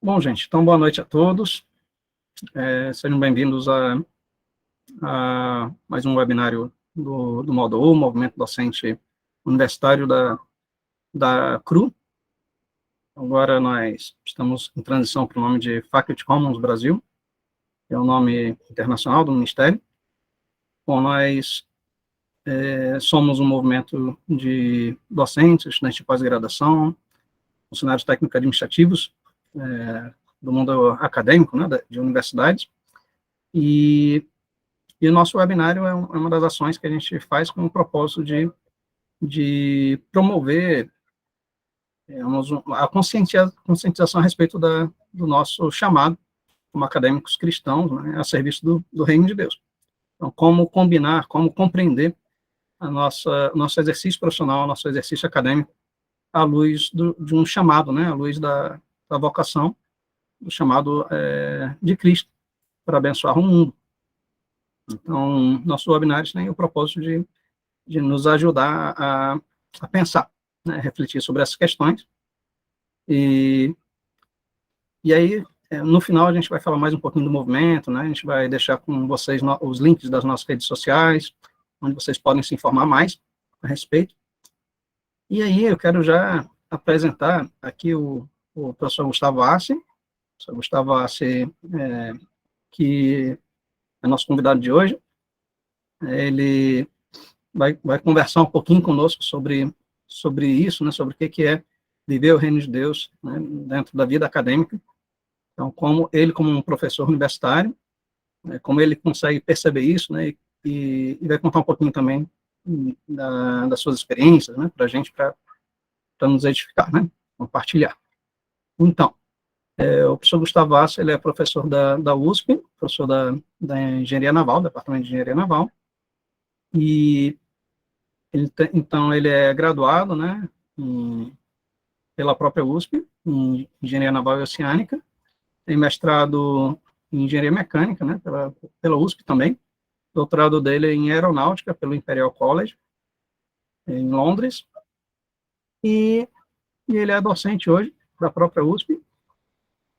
Bom, gente, então boa noite a todos. Sejam bem-vindos a mais um webinário do Módulo 1, Movimento Docente Universitário da CRU. Agora nós estamos em transição para o nome de Faculty Commons Brasil, que é o nome internacional do Ministério. Bom, nós somos um movimento de docentes, estudantes de pós-graduação, funcionários técnico-administrativos, do mundo acadêmico, né, de universidades, e o nosso webinário é uma das ações que a gente faz com o propósito de promover a conscientização a respeito do nosso chamado como acadêmicos cristãos, né, a serviço do reino de Deus. Então, como combinar, como compreender nosso exercício profissional, nosso exercício acadêmico, à luz de um chamado, né, à luz da vocação, do chamado de Cristo, para abençoar o mundo. Então, nosso webinário tem o propósito de nos ajudar a pensar, né, refletir sobre essas questões. E aí, no final, a gente vai falar mais um pouquinho do movimento, né, a gente vai deixar com vocês os links das nossas redes sociais, onde vocês podem se informar mais a respeito. E aí, eu quero já apresentar aqui o professor Gustavo Arce. O professor Gustavo Arce, que é nosso convidado de hoje. Ele vai conversar um pouquinho conosco sobre isso, né, sobre o que é viver o reino de Deus, né, dentro da vida acadêmica. Então, como um professor universitário, né, como ele consegue perceber isso, né, e vai contar um pouquinho também das suas experiências, né, para a gente, para nos edificar, né, compartilhar. Então, o professor Gustavo Arce, ele é professor da USP, professor da Engenharia Naval, Departamento de Engenharia Naval, e então ele é graduado, né, pela própria USP, em Engenharia Naval e Oceânica, tem mestrado em Engenharia Mecânica, né, pela USP também, doutorado dele em Aeronáutica pelo Imperial College, em Londres, e ele é docente hoje da própria USP.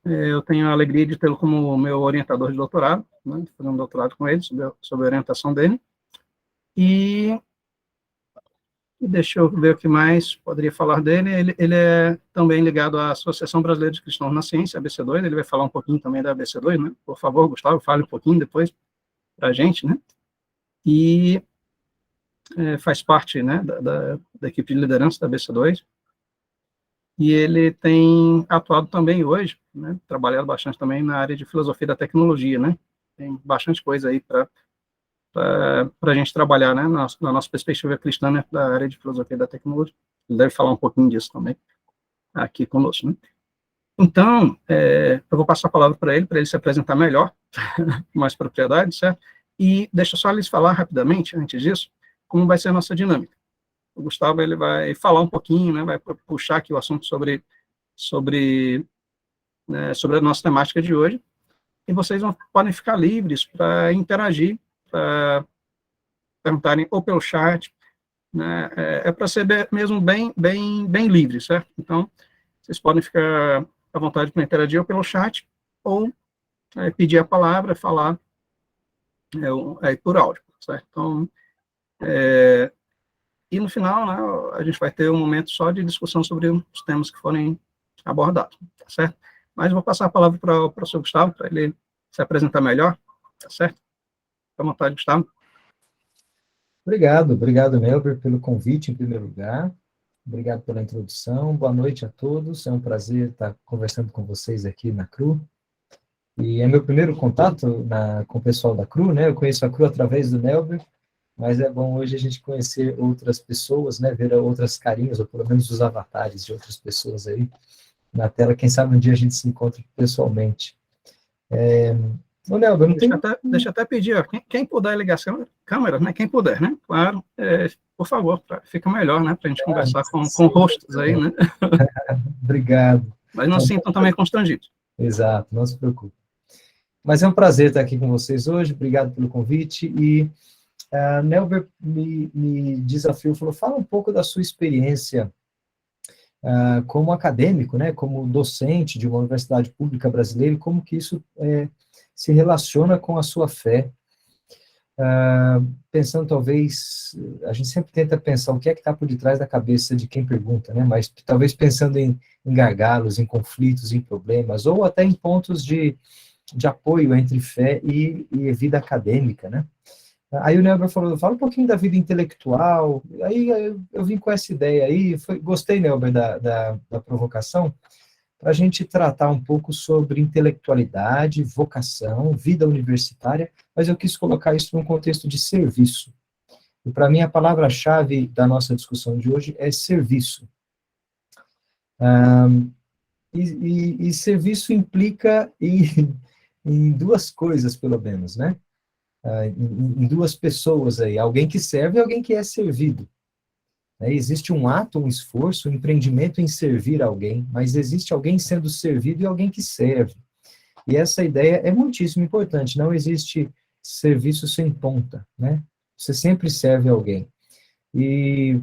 Eu tenho a alegria de tê-lo como meu orientador de doutorado, né, fazer um doutorado com ele, sob a orientação dele. E deixa eu ver o que mais poderia falar dele. Ele é também ligado à Associação Brasileira de Cristãos na Ciência, ABC2, ele vai falar um pouquinho também da ABC2, né? Por favor, Gustavo, fale um pouquinho depois para a gente, né? E faz parte, né, da equipe de liderança da ABC2, e ele tem atuado também hoje, né, trabalhado bastante também na área de filosofia da tecnologia, né? Tem bastante coisa aí para a gente trabalhar, né, na nossa perspectiva cristã, né, da área de filosofia da tecnologia. Ele deve falar um pouquinho disso também aqui conosco, né? Então, eu vou passar a palavra para ele se apresentar melhor, com mais propriedade, certo? E deixa eu só lhes falar rapidamente, antes disso, como vai ser a nossa dinâmica. O Gustavo, ele vai falar um pouquinho, né, vai puxar aqui o assunto sobre a nossa temática de hoje, e vocês podem ficar livres para interagir, para perguntarem ou pelo chat, né, para ser mesmo bem livre, certo? Então, vocês podem ficar à vontade para interagir ou pelo chat, ou pedir a palavra, falar por áudio, certo? Então, e no final, né, a gente vai ter um momento só de discussão sobre os temas que forem abordados, tá certo? Mas vou passar a palavra para o professor Gustavo, para ele se apresentar melhor, tá certo? Fique à vontade, Gustavo. Obrigado, Melber, pelo convite, em primeiro lugar. Obrigado pela introdução. Boa noite a todos. É um prazer estar conversando com vocês aqui na CRU. E é meu primeiro contato com o pessoal da CRU, né? Eu conheço a CRU através do Melber, mas é bom hoje a gente conhecer outras pessoas, né? Ver outras carinhas, ou pelo menos os avatares de outras pessoas aí na tela. Quem sabe um dia a gente se encontra pessoalmente. Ô, Melber, Deixa eu até pedir, ó, quem puder ligar a câmera, né? Quem puder, né? Claro, por favor, fica melhor, né? Para a gente conversar com rostos aí, né? Obrigado. Mas não se sintam também constrangidos. Exato, não se preocupe. Mas é um prazer estar aqui com vocês hoje, obrigado pelo convite. E Melber me desafiou, falou, fala um pouco da sua experiência como acadêmico, né, como docente de uma universidade pública brasileira, e como que isso se relaciona com a sua fé. Pensando, talvez, a gente sempre tenta pensar o que é que está por detrás da cabeça de quem pergunta, né, mas talvez pensando em gargalos, em conflitos, em problemas, ou até em pontos de apoio entre fé e vida acadêmica, né. Aí o Nelber falou, fala um pouquinho da vida intelectual. Aí eu vim com essa ideia aí, gostei, Nelber, da provocação, para a gente tratar um pouco sobre intelectualidade, vocação, vida universitária, mas eu quis colocar isso num contexto de serviço. E para mim a palavra-chave da nossa discussão de hoje é serviço. E serviço implica em duas coisas, pelo menos, né? Em duas pessoas aí, alguém que serve e alguém que é servido. Existe um ato, um esforço, um empreendimento em servir alguém, mas existe alguém sendo servido e alguém que serve. E essa ideia é muitíssimo importante, não existe serviço sem ponta, né? Você sempre serve alguém. E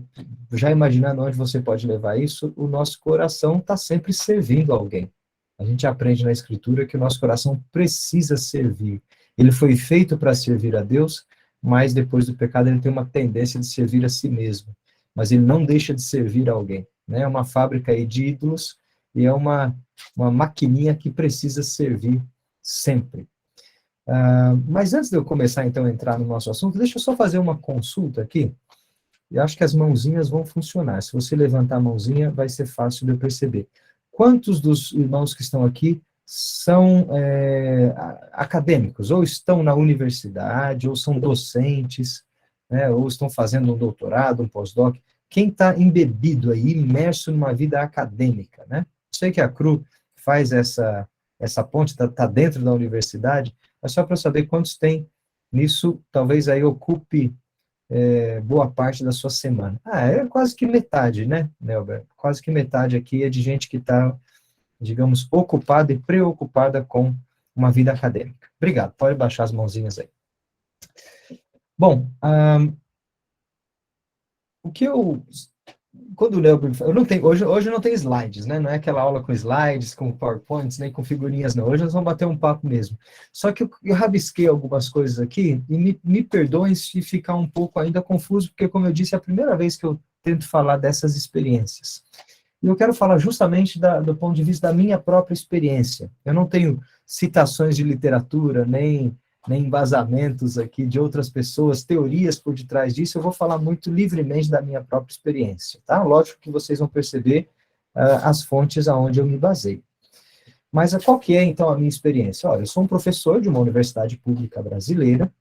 já imaginando onde você pode levar isso, o nosso coração está sempre servindo alguém. A gente aprende na Escritura que o nosso coração precisa servir. Ele foi feito para servir a Deus, mas depois do pecado ele tem uma tendência de servir a si mesmo. Mas ele não deixa de servir a alguém. Né? É uma fábrica aí de ídolos e é uma maquininha que precisa servir sempre. Mas antes de eu começar, então, a entrar no nosso assunto, deixa eu só fazer uma consulta aqui. Eu acho que as mãozinhas vão funcionar. Se você levantar a mãozinha, vai ser fácil de eu perceber. Quantos dos irmãos que estão aqui são acadêmicos, ou estão na universidade, ou são docentes, né, ou estão fazendo um doutorado, um pós-doc? Quem está embebido aí, imerso numa vida acadêmica, né? Sei que a CRU faz essa ponte, está dentro da universidade, mas só para saber quantos tem nisso, talvez aí ocupe boa parte da sua semana. É quase que metade, né, Nelber? Quase que metade aqui é de gente que está, digamos, ocupada e preocupada com uma vida acadêmica. Obrigado, pode baixar as mãozinhas aí. Bom, o que quando o Nelber, eu não tenho, hoje não tem slides, né? Não é aquela aula com slides, com PowerPoints, nem com figurinhas, não. Hoje nós vamos bater um papo mesmo. Só que eu rabisquei algumas coisas aqui, e me perdoem se ficar um pouco ainda confuso, porque, como eu disse, é a primeira vez que eu tento falar dessas experiências. E eu quero falar justamente do ponto de vista da minha própria experiência. Eu não tenho citações de literatura, nem embasamentos aqui de outras pessoas, teorias por detrás disso, eu vou falar muito livremente da minha própria experiência, tá? Lógico que vocês vão perceber as fontes aonde eu me baseio. Mas qual que é, então, a minha experiência? Olha, eu sou um professor de uma universidade pública brasileira,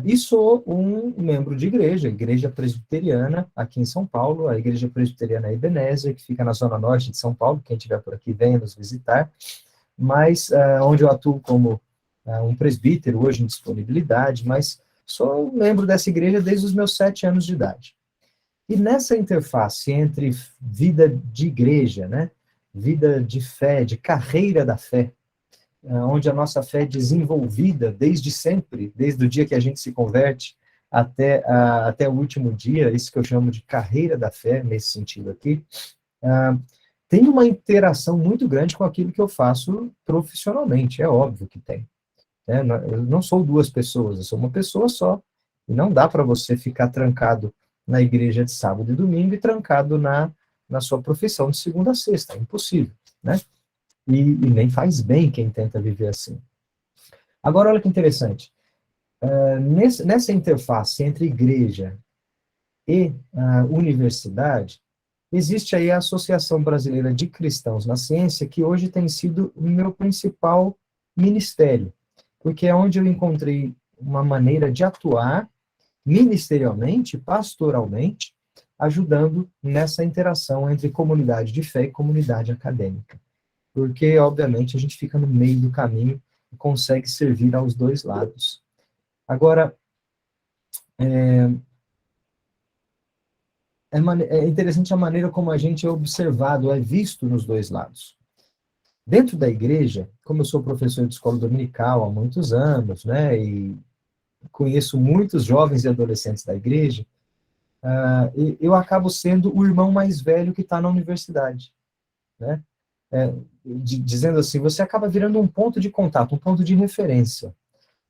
e sou um membro de igreja presbiteriana, aqui em São Paulo, a igreja presbiteriana Ebenezer, que fica na zona norte de São Paulo, quem estiver por aqui venha nos visitar, mas onde eu atuo como um presbítero, hoje em disponibilidade, mas sou um membro dessa igreja desde os meus 7 anos de idade. E nessa interface entre vida de igreja, né, vida de fé, de carreira da fé, onde a nossa fé é desenvolvida desde sempre, desde o dia que a gente se converte até o último dia, isso que eu chamo de carreira da fé, nesse sentido aqui, tem uma interação muito grande com aquilo que eu faço profissionalmente, é óbvio que tem. Eu não sou 2 pessoas, eu sou uma pessoa só. E não dá para você ficar trancado na igreja de sábado e domingo e trancado na sua profissão de segunda a sexta. É impossível, né? E nem faz bem quem tenta viver assim. Agora, olha que interessante. Nessa interface entre igreja e universidade, existe aí a Associação Brasileira de Cristãos na Ciência, que hoje tem sido o meu principal ministério, porque é onde eu encontrei uma maneira de atuar ministerialmente, pastoralmente, ajudando nessa interação entre comunidade de fé e comunidade acadêmica. Porque, obviamente, a gente fica no meio do caminho e consegue servir aos 2 lados. Agora, é interessante a maneira como a gente é observado, é visto nos 2 lados. Dentro da igreja, como eu sou professor de escola dominical há muitos anos, né, e conheço muitos jovens e adolescentes da igreja, eu acabo sendo o irmão mais velho que está na universidade, né? Dizendo assim, você acaba virando um ponto de contato, um ponto de referência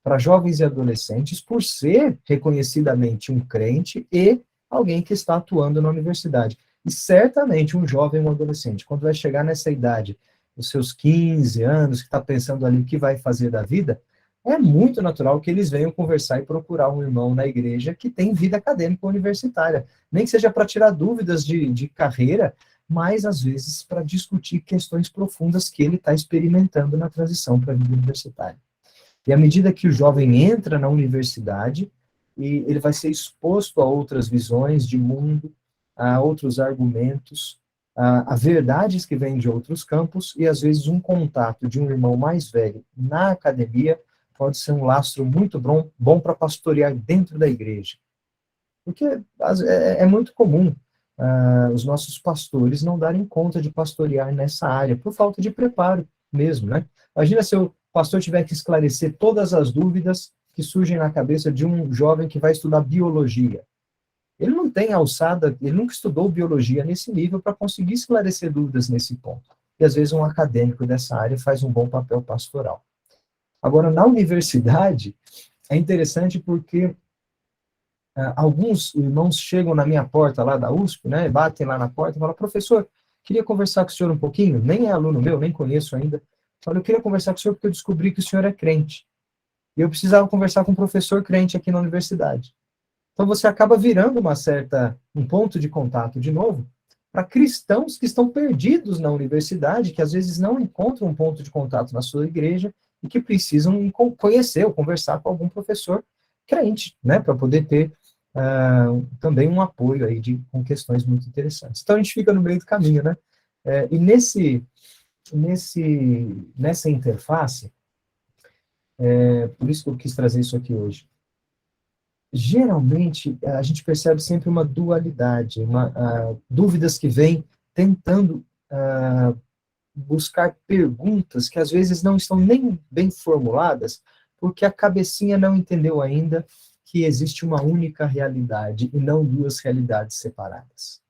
para jovens e adolescentes por ser reconhecidamente um crente e alguém que está atuando na universidade. E certamente um jovem ou um adolescente, quando vai chegar nessa idade, os seus 15 anos, que está pensando ali o que vai fazer da vida, é muito natural que eles venham conversar e procurar um irmão na igreja que tem vida acadêmica universitária. Nem que seja para tirar dúvidas de carreira, mas às vezes para discutir questões profundas que ele está experimentando na transição para a vida universitária. E à medida que o jovem entra na universidade, e ele vai ser exposto a outras visões de mundo, a outros argumentos, a verdades que vêm de outros campos, e às vezes um contato de um irmão mais velho na academia pode ser um lastro muito bom para pastorear dentro da igreja. Porque é muito comum os nossos pastores não darem conta de pastorear nessa área, por falta de preparo mesmo, né? Imagina se o pastor tiver que esclarecer todas as dúvidas que surgem na cabeça de um jovem que vai estudar biologia. Ele não tem alçada, ele nunca estudou biologia nesse nível para conseguir esclarecer dúvidas nesse ponto. E às vezes um acadêmico dessa área faz um bom papel pastoral. Agora, na universidade, é interessante porque alguns irmãos chegam na minha porta lá da USP, né, batem lá na porta e falam, professor, queria conversar com o senhor um pouquinho, nem é aluno meu, nem conheço ainda. Eu queria conversar com o senhor porque eu descobri que o senhor é crente. E eu precisava conversar com um professor crente aqui na universidade. Então você acaba virando um ponto de contato de novo para cristãos que estão perdidos na universidade, que às vezes não encontram um ponto de contato na sua igreja e que precisam conhecer ou conversar com algum professor crente, né, para poder ter também um apoio aí com questões muito interessantes. Então a gente fica no meio do caminho, né? E nessa interface, por isso que eu quis trazer isso aqui hoje, geralmente a gente percebe sempre uma dualidade, dúvidas que vêm tentando buscar perguntas que às vezes não estão nem bem formuladas, porque a cabecinha não entendeu ainda que existe uma única realidade e não duas realidades separadas.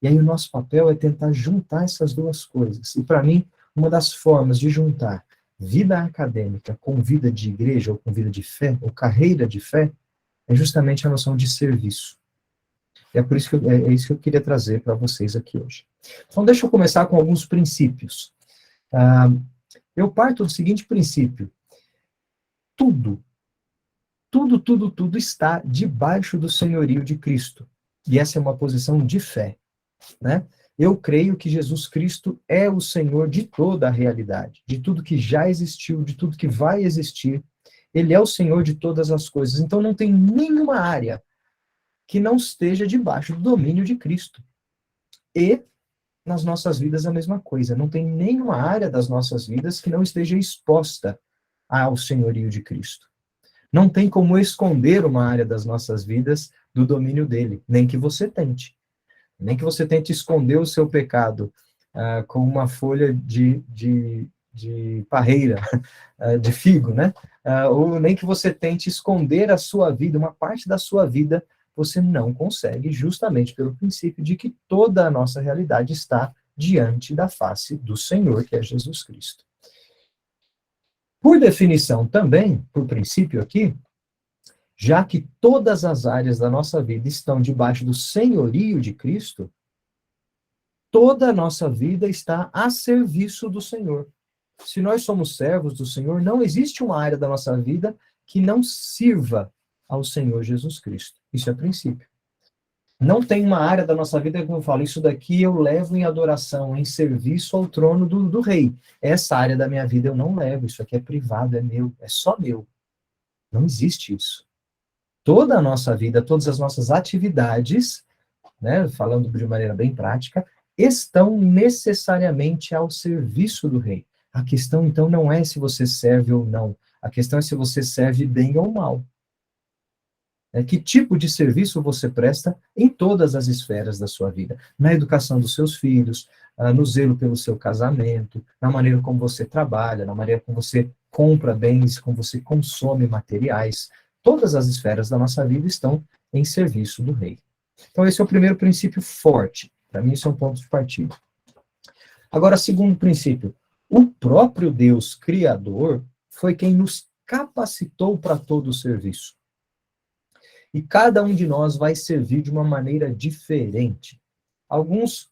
E aí o nosso papel é tentar juntar essas duas coisas. E para mim, uma das formas de juntar vida acadêmica com vida de igreja, ou com vida de fé, ou carreira de fé, é justamente a noção de serviço. E é por isso que é isso que eu queria trazer para vocês aqui hoje. Então, deixa eu começar com alguns princípios. Eu parto do seguinte princípio. Tudo está debaixo do senhorio de Cristo. E essa é uma posição de fé, né? Eu creio que Jesus Cristo é o Senhor de toda a realidade, de tudo que já existiu, de tudo que vai existir. Ele é o Senhor de todas as coisas. Então não tem nenhuma área que não esteja debaixo do domínio de Cristo. E nas nossas vidas a mesma coisa. Não tem nenhuma área das nossas vidas que não esteja exposta ao senhorio de Cristo. Não tem como esconder uma área das nossas vidas do domínio dele, nem que você tente. Nem que você tente esconder o seu pecado com uma folha de parreira, de figo, né? Ou nem que você tente esconder a sua vida, uma parte da sua vida, você não consegue, justamente pelo princípio de que toda a nossa realidade está diante da face do Senhor, que é Jesus Cristo. Por definição também, por princípio aqui, já que todas as áreas da nossa vida estão debaixo do senhorio de Cristo, toda a nossa vida está a serviço do Senhor. Se nós somos servos do Senhor, não existe uma área da nossa vida que não sirva ao Senhor Jesus Cristo. Isso é princípio. Não tem uma área da nossa vida que eu falo, isso daqui eu levo em adoração, em serviço ao trono do rei. Essa área da minha vida eu não levo, isso aqui é privado, é meu, é só meu. Não existe isso. Toda a nossa vida, todas as nossas atividades, né, falando de maneira bem prática, estão necessariamente ao serviço do rei. A questão, então, não é se você serve ou não. A questão é se você serve bem ou mal. Que tipo de serviço você presta em todas as esferas da sua vida? Na educação dos seus filhos, no zelo pelo seu casamento, na maneira como você trabalha, na maneira como você compra bens, como você consome materiais. Todas as esferas da nossa vida estão em serviço do rei. Então, esse é o primeiro princípio forte. Para mim, isso é um ponto de partida. Agora, segundo princípio, o próprio Deus Criador foi quem nos capacitou para todo o serviço. E cada um de nós vai servir de uma maneira diferente. Alguns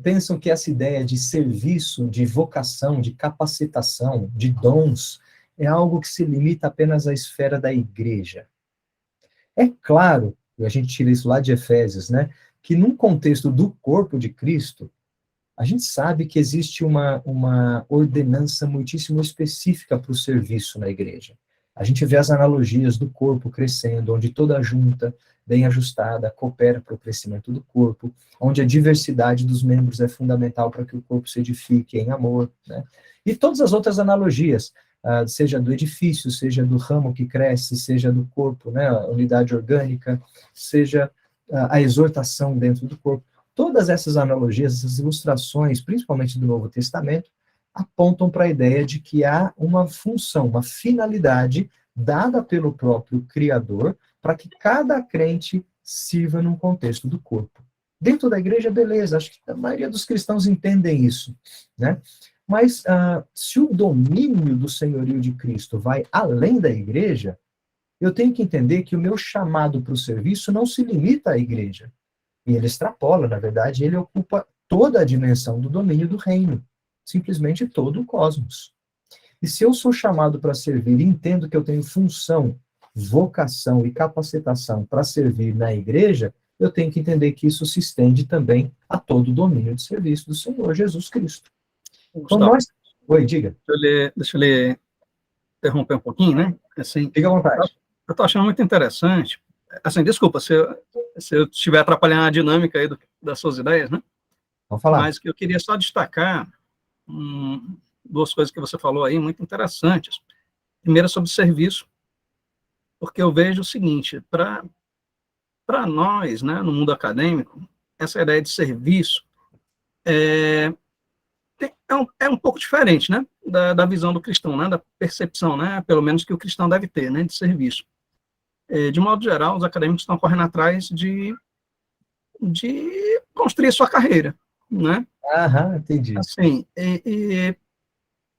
pensam que essa ideia de serviço, de vocação, de capacitação, de dons, é algo que se limita apenas à esfera da igreja. É claro, e a gente tira isso lá de Efésios, né, que num contexto do corpo de Cristo, a gente sabe que existe uma ordenança muitíssimo específica para o serviço na igreja. A gente vê as analogias do corpo crescendo, onde toda junta, bem ajustada, coopera para o crescimento do corpo, onde a diversidade dos membros é fundamental para que o corpo se edifique em amor, né? E todas as outras analogias, seja do edifício, seja do ramo que cresce, seja do corpo, né, a unidade orgânica, seja a exortação dentro do corpo. Todas essas analogias, essas ilustrações, principalmente do Novo Testamento, apontam para a ideia de que há uma função, uma finalidade dada pelo próprio Criador para que cada crente sirva num contexto do corpo. Dentro da igreja, beleza, acho que a maioria dos cristãos entendem isso, né? Mas se o domínio do senhorio de Cristo vai além da igreja, eu tenho que entender que o meu chamado para o serviço não se limita à igreja. E ele extrapola, na verdade, ele ocupa toda a dimensão do domínio do reino, simplesmente todo o cosmos. E se eu sou chamado para servir e entendo que eu tenho função, vocação e capacitação para servir na igreja, eu tenho que entender que isso se estende também a todo o domínio de serviço do Senhor Jesus Cristo. Então, nós... Oi, diga. Deixa eu lhe interromper um pouquinho, né? Assim, fica à vontade. Eu estou achando muito interessante. Assim, desculpa se eu estiver atrapalhando a dinâmica aí das suas ideias, né? Vamos falar. Mas que eu queria só destacar duas coisas que você falou aí, muito interessantes. Primeiro, sobre serviço, porque eu vejo o seguinte, para nós, né, no mundo acadêmico, essa ideia de serviço é um pouco diferente, né, da visão do cristão, né, da percepção, né, pelo menos que o cristão deve ter, né, de serviço. De modo geral, os acadêmicos estão correndo atrás de construir sua carreira, né? Aham, entendi. Assim,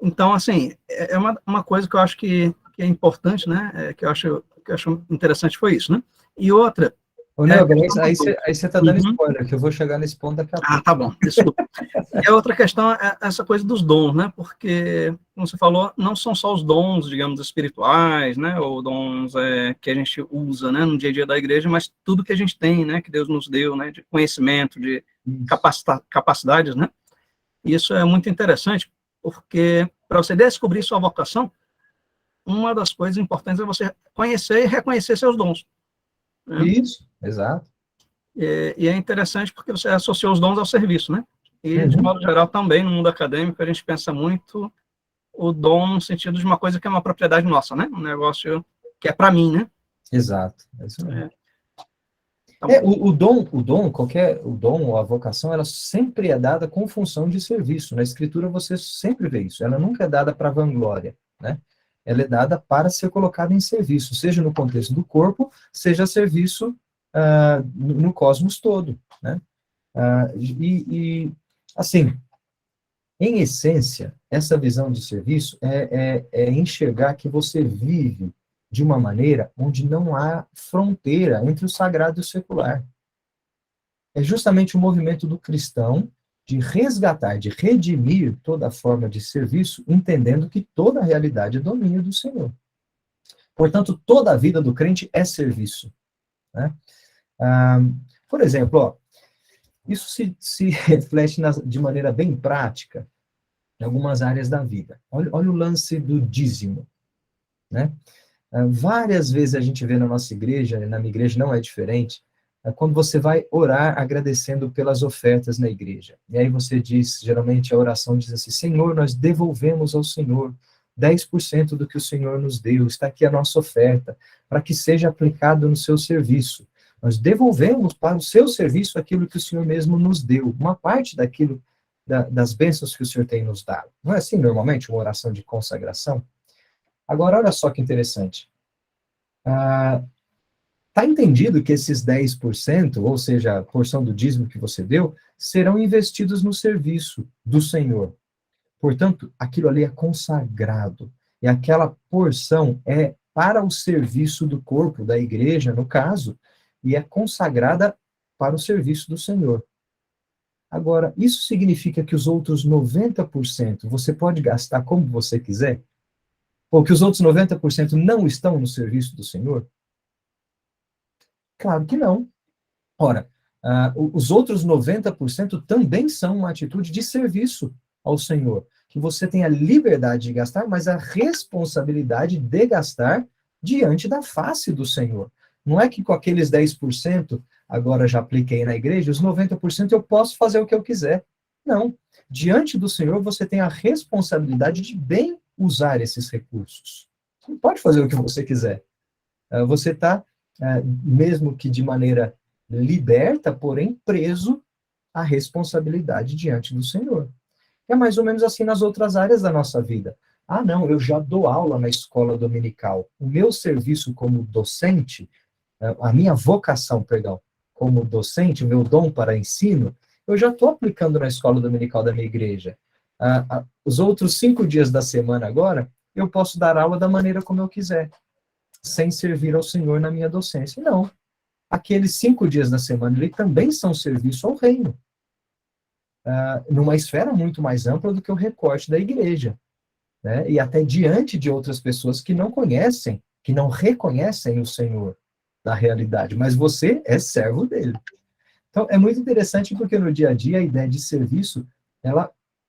então, assim, é uma coisa que eu acho que é importante, né? Que eu acho interessante foi isso, né? E outra... Ô, Neuber, aí você está dando spoiler, que eu vou chegar nesse ponto daqui a pouco. Tá bom, desculpa. E a outra questão é essa coisa dos dons, né? Porque, como você falou, não são só os dons, digamos, espirituais, né? Ou dons que a gente usa, né? No dia a dia da igreja, mas tudo que a gente tem, né? Que Deus nos deu, né? De conhecimento, de capacidades, né? E isso é muito interessante, porque para você descobrir sua vocação, uma das coisas importantes é você conhecer e reconhecer seus dons. Né? Isso, exato. E é interessante porque você associou os dons ao serviço, né? E, de modo geral, também, no mundo acadêmico, a gente pensa muito o dom no sentido de uma coisa que é uma propriedade nossa, né? Um negócio que é para mim, né? Exato. É isso mesmo. Então, o dom ou a vocação, ela sempre é dada com função de serviço. Na Escritura você sempre vê isso. Ela nunca é dada para vanglória, né? Ela é dada para ser colocada em serviço, seja no contexto do corpo, seja serviço no cosmos todo, né? Assim, em essência, essa visão de serviço é enxergar que você vive de uma maneira onde não há fronteira entre o sagrado e o secular. É justamente o movimento do cristão de resgatar, de redimir toda forma de serviço, entendendo que toda a realidade é domínio do Senhor. Portanto, toda a vida do crente é serviço. Né? Por exemplo, isso se reflete de maneira bem prática em algumas áreas da vida. Olha o lance do dízimo. Né? Várias vezes a gente vê na nossa igreja, na minha igreja não é diferente, quando você vai orar agradecendo pelas ofertas na igreja. E aí você diz, geralmente a oração diz assim, Senhor, nós devolvemos ao Senhor 10% do que o Senhor nos deu, está aqui a nossa oferta, para que seja aplicado no seu serviço. Nós devolvemos para o seu serviço aquilo que o Senhor mesmo nos deu, uma parte daquilo, das bênçãos que o Senhor tem nos dado. Não é assim, normalmente, uma oração de consagração? Agora, olha só que interessante. Está entendido que esses 10%, ou seja, a porção do dízimo que você deu, serão investidos no serviço do Senhor. Portanto, aquilo ali é consagrado. E aquela porção é para o serviço do corpo, da igreja, no caso, e é consagrada para o serviço do Senhor. Agora, isso significa que os outros 90% você pode gastar como você quiser? Ou que os outros 90% não estão no serviço do Senhor? Claro que não. Ora, os outros 90% também são uma atitude de serviço ao Senhor, que você tem a liberdade de gastar, mas a responsabilidade de gastar diante da face do Senhor. Não é que com aqueles 10%, agora já apliquei na igreja, os 90% eu posso fazer o que eu quiser. Não. Diante do Senhor, você tem a responsabilidade de bem usar esses recursos. Você não pode fazer o que você quiser. Você está, mesmo que de maneira liberta, porém preso à responsabilidade diante do Senhor. É mais ou menos assim nas outras áreas da nossa vida. Ah, não, eu já dou aula na escola dominical. O meu serviço como docente, a minha vocação, perdão, como docente, o meu dom para ensino, eu já estou aplicando na escola dominical da minha igreja. Os outros 5 dias da semana agora, eu posso dar aula da maneira como eu quiser, sem servir ao Senhor na minha docência. Não. Aqueles 5 dias da semana ali também são serviço ao reino. Numa esfera muito mais ampla do que o recorte da igreja, né? E até diante de outras pessoas que não conhecem, que não reconhecem o Senhor da realidade, mas você é servo dele. Então, é muito interessante porque no dia a dia a ideia de serviço,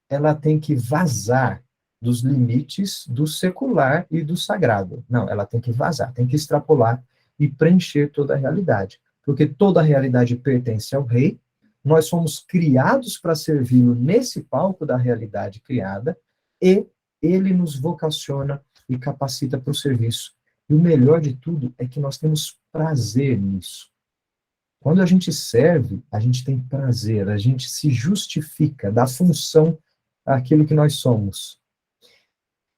ela tem que vazar dos limites do secular e do sagrado. Não, ela tem que vazar, tem que extrapolar e preencher toda a realidade. Porque toda a realidade pertence ao rei, nós somos criados para servi-lo nesse palco da realidade criada, e ele nos vocaciona e capacita para o serviço. E o melhor de tudo é que nós temos prazer nisso. Quando a gente serve, a gente tem prazer, a gente se justifica, dá função àquilo que nós somos.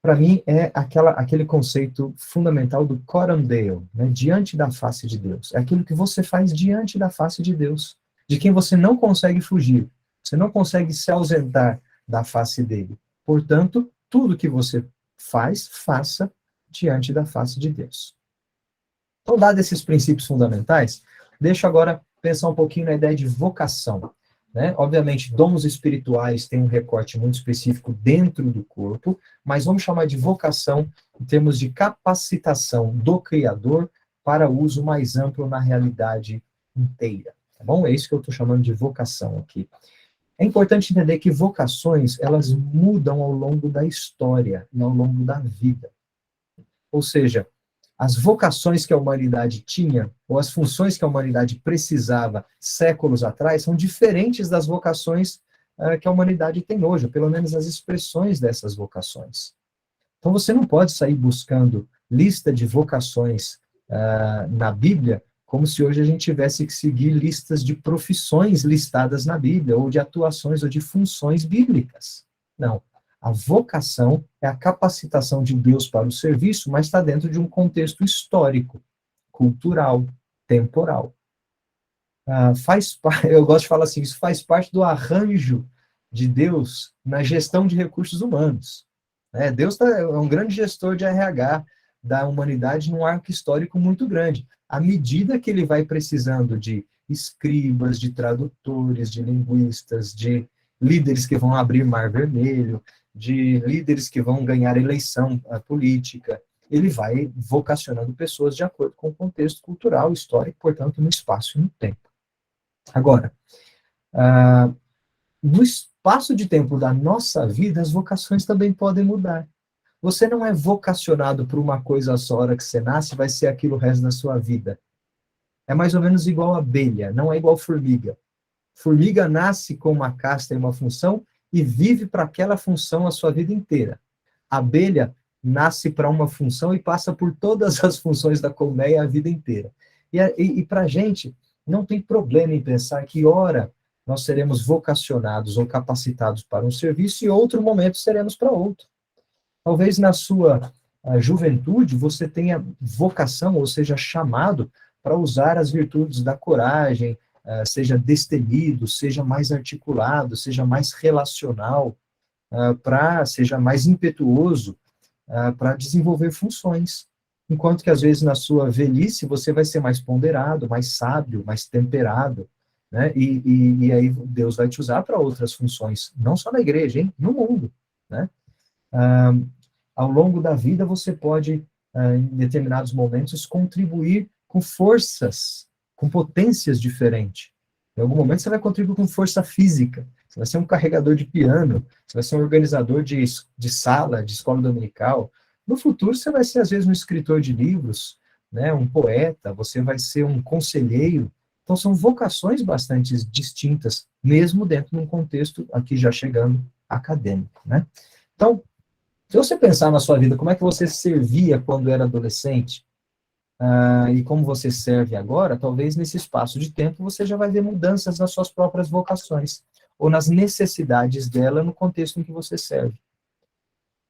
Para mim, é aquele conceito fundamental do coram Deo, né? Diante da face de Deus. É aquilo que você faz diante da face de Deus, de quem você não consegue fugir, você não consegue se ausentar da face dele. Portanto, tudo que você faz, faça diante da face de Deus. Então, dados esses princípios fundamentais, deixa eu agora pensar um pouquinho na ideia de vocação. Né? Obviamente, dons espirituais têm um recorte muito específico dentro do corpo, mas vamos chamar de vocação em termos de capacitação do Criador para uso mais amplo na realidade inteira. Tá bom? É isso que eu estou chamando de vocação aqui. É importante entender que vocações, elas mudam ao longo da história e ao longo da vida. Ou seja, as vocações que a humanidade tinha, ou as funções que a humanidade precisava séculos atrás, são diferentes das vocações que a humanidade tem hoje, ou pelo menos as expressões dessas vocações. Então você não pode sair buscando lista de vocações na Bíblia, como se hoje a gente tivesse que seguir listas de profissões listadas na Bíblia, ou de atuações ou de funções bíblicas. Não. A vocação é a capacitação de Deus para o serviço, mas está dentro de um contexto histórico, cultural, temporal. Eu gosto de falar assim, isso faz parte do arranjo de Deus na gestão de recursos humanos. Deus é um grande gestor de RH da humanidade num arco histórico muito grande. À medida que ele vai precisando de escribas, de tradutores, de linguistas, de líderes que vão abrir Mar Vermelho, de líderes que vão ganhar eleição política, ele vai vocacionando pessoas de acordo com o contexto cultural, histórico, portanto, no espaço e no tempo. Agora, no espaço de tempo da nossa vida, as vocações também podem mudar. Você não é vocacionado por uma coisa só, a hora que você nasce, vai ser aquilo o resto da sua vida. É mais ou menos igual a abelha, não é igual formiga. Formiga nasce com uma casta e uma função e vive para aquela função a sua vida inteira. A abelha nasce para uma função e passa por todas as funções da colmeia a vida inteira. E para a gente, não tem problema em pensar que, ora, nós seremos vocacionados ou capacitados para um serviço e outro momento seremos para outro. Talvez na sua juventude você tenha vocação, ou seja, chamado para usar as virtudes da coragem, seja destemido, seja mais articulado, seja mais relacional, seja mais impetuoso, para desenvolver funções. Enquanto que, às vezes, na sua velhice, você vai ser mais ponderado, mais sábio, mais temperado, né? E aí Deus vai te usar para outras funções, não só na igreja, hein? No mundo, né? Ao longo da vida, você pode, em determinados momentos, contribuir com forças, com potências diferentes. Em algum momento, você vai contribuir com força física, você vai ser um carregador de piano, você vai ser um organizador de sala, de escola dominical. No futuro, você vai ser, às vezes, um escritor de livros, né, um poeta, você vai ser um conselheiro. Então, são vocações bastante distintas, mesmo dentro de um contexto, aqui já chegando, acadêmico, né? Então, se você pensar na sua vida, como é que você servia quando era adolescente, e como você serve agora, talvez nesse espaço de tempo você já vai ver mudanças nas suas próprias vocações, ou nas necessidades dela no contexto em que você serve.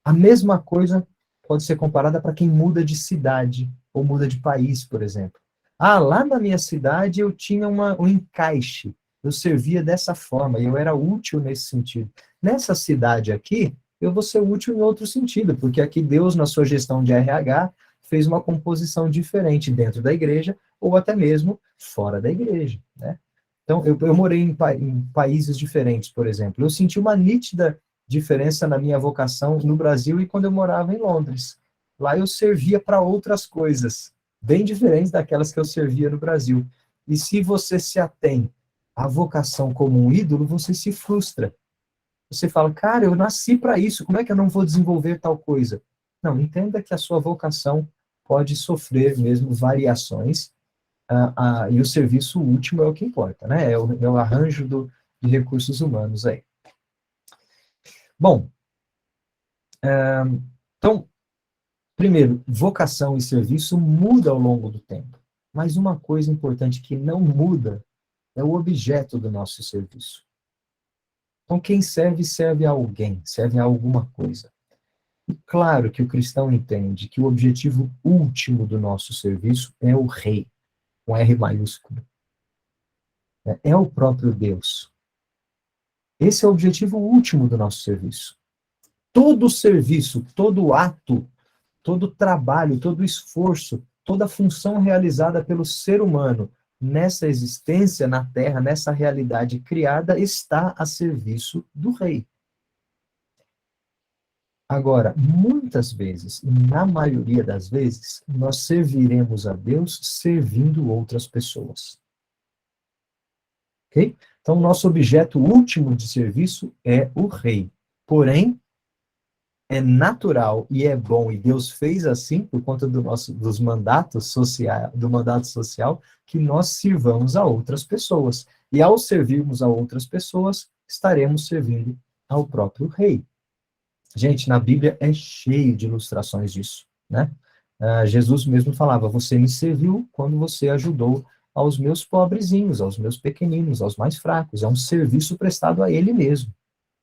A mesma coisa pode ser comparada para quem muda de cidade, ou muda de país, por exemplo. Lá na minha cidade eu tinha um encaixe, eu servia dessa forma, e eu era útil nesse sentido. Nessa cidade aqui, eu vou ser útil em outro sentido, porque aqui Deus, na sua gestão de RH, fez uma composição diferente dentro da igreja, ou até mesmo fora da igreja, né? Então, eu morei em países diferentes, por exemplo. Eu senti uma nítida diferença na minha vocação no Brasil e quando eu morava em Londres. Lá eu servia para outras coisas, bem diferentes daquelas que eu servia no Brasil. E se você se atém à vocação como um ídolo, você se frustra. Você fala, cara, eu nasci para isso, como é que eu não vou desenvolver tal coisa? Não, entenda que a sua vocação pode sofrer mesmo variações, e o serviço último é o que importa, né? É o arranjo de recursos humanos aí. Bom, então, primeiro, vocação e serviço muda ao longo do tempo. Mas uma coisa importante que não muda é o objeto do nosso serviço. Então, quem serve, serve a alguém, serve a alguma coisa. E claro que o cristão entende que o objetivo último do nosso serviço é o Rei, com R maiúsculo. É o próprio Deus. Esse é o objetivo último do nosso serviço. Todo serviço, todo ato, todo trabalho, todo esforço, toda função realizada pelo ser humano nessa existência, na Terra, nessa realidade criada, está a serviço do Rei. Agora, muitas vezes, na maioria das vezes, nós serviremos a Deus servindo outras pessoas. Ok? Então, o nosso objeto último de serviço é o Rei. Porém, é natural e é bom, e Deus fez assim, por conta dos mandatos sociais, do mandato social, que nós sirvamos a outras pessoas. E ao servirmos a outras pessoas, estaremos servindo ao próprio Rei. Gente, na Bíblia é cheio de ilustrações disso, né? Jesus mesmo falava, você me serviu quando você ajudou aos meus pobrezinhos, aos meus pequeninos, aos mais fracos. É um serviço prestado a ele mesmo,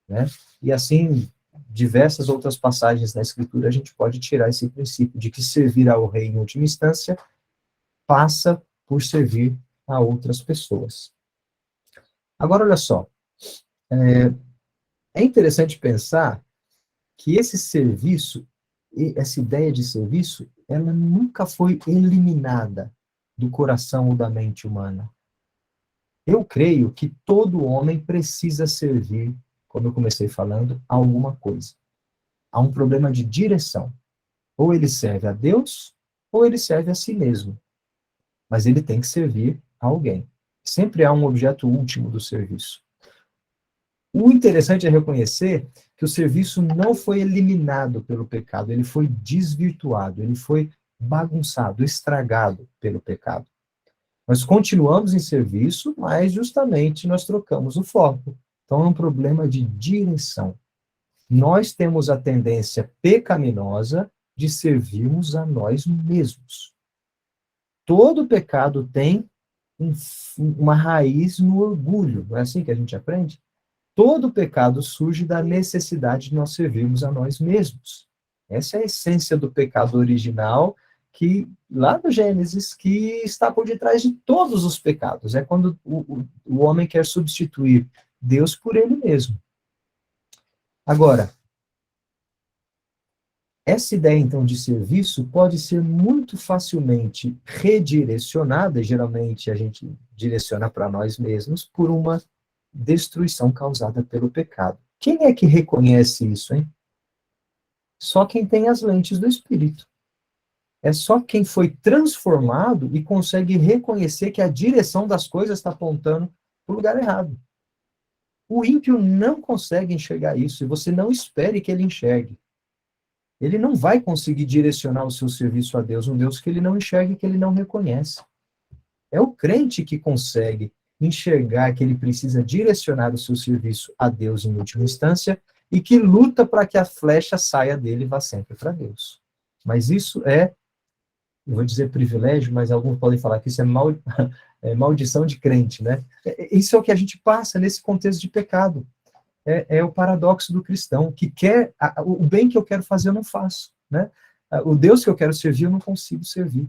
né? E assim, diversas outras passagens na Escritura, a gente pode tirar esse princípio de que servir ao Rei, em última instância, passa por servir a outras pessoas. Agora, olha só, é interessante pensar que esse serviço, essa ideia de serviço, ela nunca foi eliminada do coração ou da mente humana. Eu creio que todo homem precisa servir, como eu comecei falando, a alguma coisa. Há um problema de direção. Ou ele serve a Deus, ou ele serve a si mesmo. Mas ele tem que servir a alguém. Sempre há um objeto último do serviço. O interessante é reconhecer que o serviço não foi eliminado pelo pecado, ele foi desvirtuado, ele foi bagunçado, estragado pelo pecado. Nós continuamos em serviço, mas justamente nós trocamos o foco. Então é um problema de direção. Nós temos a tendência pecaminosa de servirmos a nós mesmos. Todo pecado tem uma raiz no orgulho, não é assim que a gente aprende? Todo pecado surge da necessidade de nós servirmos a nós mesmos. Essa é a essência do pecado original, que, lá no Gênesis, que está por detrás de todos os pecados. É quando o homem quer substituir Deus por ele mesmo. Agora, essa ideia, então, de serviço pode ser muito facilmente redirecionada, e geralmente a gente direciona para nós mesmos, por uma destruição causada pelo pecado. Quem é que reconhece isso, hein? Só quem tem as lentes do Espírito. É só quem foi transformado e consegue reconhecer que a direção das coisas está apontando para o lugar errado. O ímpio não consegue enxergar isso, e você não espere que ele enxergue. Ele não vai conseguir direcionar o seu serviço a Deus, um Deus que ele não enxerga e que ele não reconhece. É o crente que consegue enxergar que ele precisa direcionar o seu serviço a Deus em última instância e que luta para que a flecha saia dele e vá sempre para Deus. Mas isso eu vou dizer privilégio, mas alguns podem falar que isso é maldição de crente, né? Isso é o que a gente passa nesse contexto de pecado. É o paradoxo do cristão, que quer o bem que eu quero fazer, eu não faço, né? O Deus que eu quero servir, eu não consigo servir.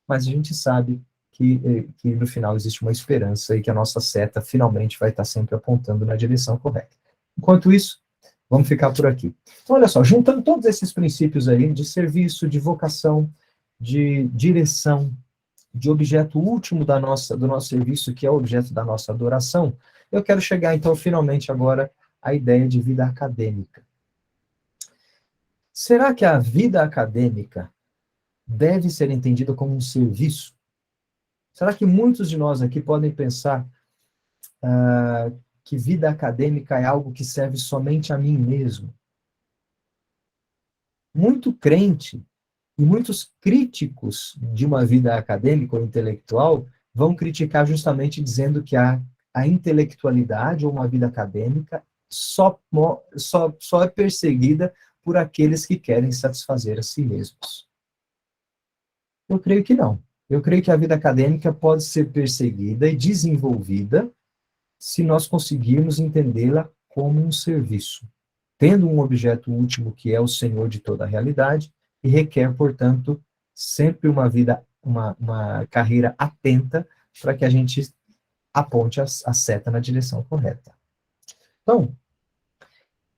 Mas a gente sabe que no final existe uma esperança e que a nossa seta finalmente vai estar sempre apontando na direção correta. Enquanto isso, vamos ficar por aqui. Então, olha só, juntando todos esses princípios aí de serviço, de vocação, de direção, de objeto último do nosso serviço, que é o objeto da nossa adoração, eu quero chegar, então, finalmente agora à ideia de vida acadêmica. Será que a vida acadêmica deve ser entendida como um serviço? Será que muitos de nós aqui podem pensar que vida acadêmica é algo que serve somente a mim mesmo? Muito crente e muitos críticos de uma vida acadêmica ou intelectual vão criticar justamente dizendo que a intelectualidade ou uma vida acadêmica só é perseguida por aqueles que querem satisfazer a si mesmos. Eu creio que não. Eu creio que a vida acadêmica pode ser perseguida e desenvolvida se nós conseguirmos entendê-la como um serviço, tendo um objeto último que é o Senhor de toda a realidade e requer, portanto, sempre uma carreira atenta para que a gente aponte a seta na direção correta. Então,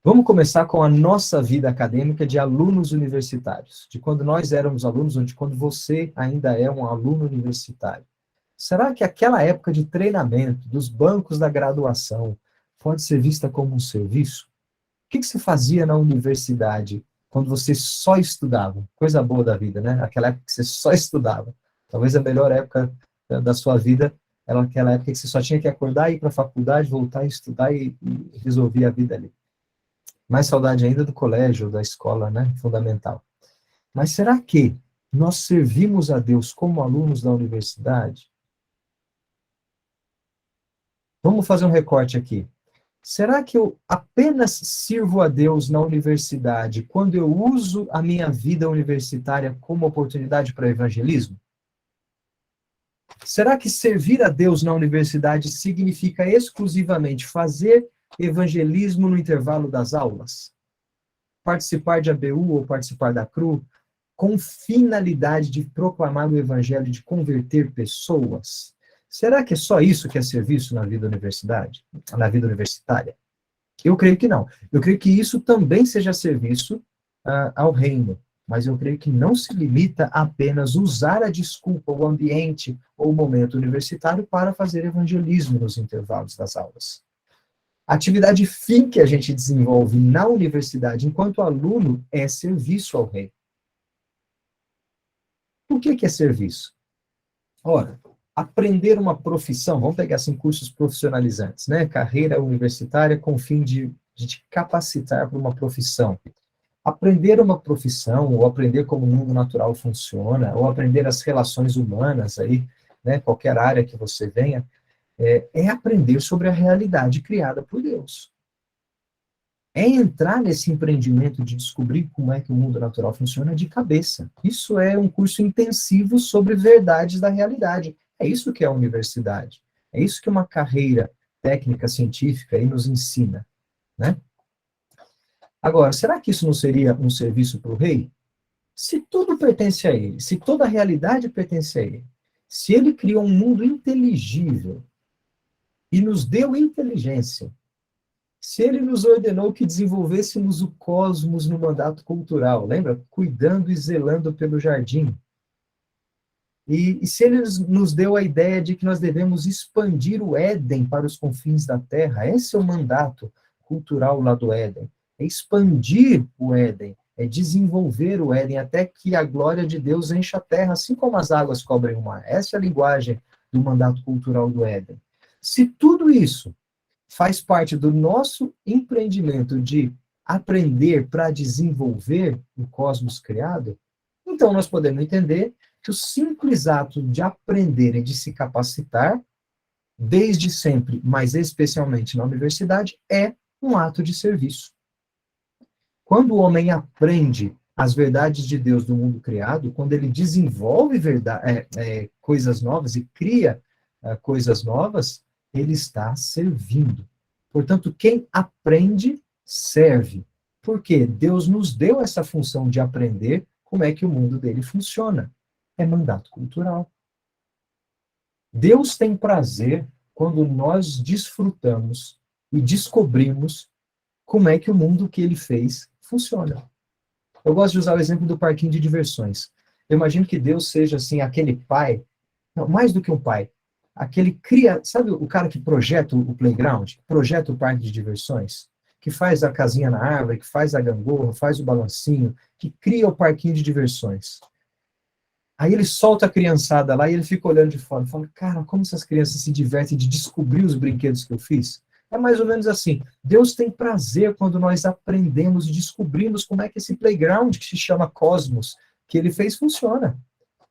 vamos começar com a nossa vida acadêmica de alunos universitários, de quando nós éramos alunos, ou de quando você ainda é um aluno universitário. Será que aquela época de treinamento, dos bancos da graduação, pode ser vista como um serviço? O que você fazia na universidade quando você só estudava? Coisa boa da vida, né? Aquela época que você só estudava. Talvez a melhor época da sua vida era aquela época que você só tinha que acordar, ir para a faculdade, voltar a estudar e resolver a vida ali. Mais saudade ainda do colégio, da escola, né? Fundamental. Mas será que nós servimos a Deus como alunos da universidade? Vamos fazer um recorte aqui. Será que eu apenas sirvo a Deus na universidade quando eu uso a minha vida universitária como oportunidade para evangelismo? Será que servir a Deus na universidade significa exclusivamente fazer evangelismo no intervalo das aulas? Participar de ABU ou participar da CRU com finalidade de proclamar o evangelho, de converter pessoas? Será que é só isso que é serviço na vida universitária? Eu creio que não. Eu creio que isso também seja serviço ao reino, mas eu creio que não se limita a apenas usar a desculpa, o ambiente ou o momento universitário para fazer evangelismo nos intervalos das aulas. A atividade fim que a gente desenvolve na universidade enquanto aluno é serviço ao reino. O que é serviço? Ora, aprender uma profissão, vamos pegar assim cursos profissionalizantes, né? Carreira universitária com o fim de te capacitar para uma profissão. Aprender uma profissão, ou aprender como o mundo natural funciona, ou aprender as relações humanas aí, né? Qualquer área que você venha, é aprender sobre a realidade criada por Deus. É entrar nesse empreendimento de descobrir como é que o mundo natural funciona de cabeça. Isso é um curso intensivo sobre verdades da realidade. É isso que é a universidade. É isso que uma carreira técnica, científica aí nos ensina, né? Agora, será que isso não seria um serviço para o rei? Se tudo pertence a ele, se toda a realidade pertence a ele, se ele criou um mundo inteligível e nos deu inteligência, se ele nos ordenou que desenvolvêssemos o cosmos no mandato cultural, lembra? Cuidando e zelando pelo jardim. E se ele nos deu a ideia de que nós devemos expandir o Éden para os confins da Terra, esse é o mandato cultural lá do Éden. É expandir o Éden, é desenvolver o Éden até que a glória de Deus encha a terra, assim como as águas cobrem o mar. Essa é a linguagem do mandato cultural do Éden. Se tudo isso faz parte do nosso empreendimento de aprender para desenvolver o cosmos criado, então nós podemos entender que o simples ato de aprender e de se capacitar, desde sempre, mas especialmente na universidade, é um ato de serviço. Quando o homem aprende as verdades de Deus do mundo criado, quando ele desenvolve coisas novas e cria coisas novas, ele está servindo. Portanto, quem aprende, serve. Porque Deus nos deu essa função de aprender como é que o mundo dele funciona. É mandato cultural. Deus tem prazer quando nós desfrutamos e descobrimos como é que o mundo que ele fez funciona. Eu gosto de usar o exemplo do parquinho de diversões. Eu imagino que Deus seja assim aquele pai, não, mais do que um pai, aquele cria, sabe o cara que projeta o playground, que projeta o parque de diversões, que faz a casinha na árvore, que faz a gangorra, faz o balancinho, que cria o parquinho de diversões. Aí ele solta a criançada lá e ele fica olhando de fora e fala, cara, como essas crianças se divertem de descobrir os brinquedos que eu fiz? É mais ou menos assim. Deus tem prazer quando nós aprendemos e descobrimos como é que esse playground, que se chama Cosmos, que ele fez, funciona.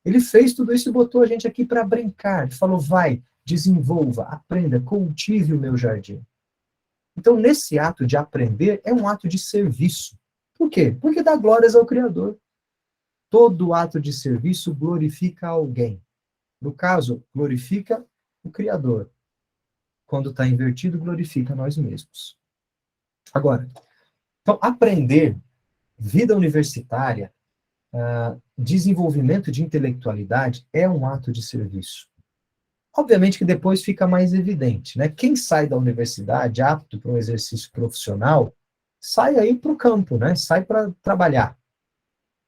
Ele fez tudo isso e botou a gente aqui para brincar. Ele falou, vai, desenvolva, aprenda, cultive o meu jardim. Então, nesse ato de aprender, é um ato de serviço. Por quê? Porque dá glórias ao Criador. Todo ato de serviço glorifica alguém. No caso, glorifica o Criador. Quando está invertido, glorifica nós mesmos. Agora, então, aprender, vida universitária, desenvolvimento de intelectualidade é um ato de serviço. Obviamente que depois fica mais evidente, né? Quem sai da universidade apto para um exercício profissional, sai aí para o campo, né? Sai para trabalhar.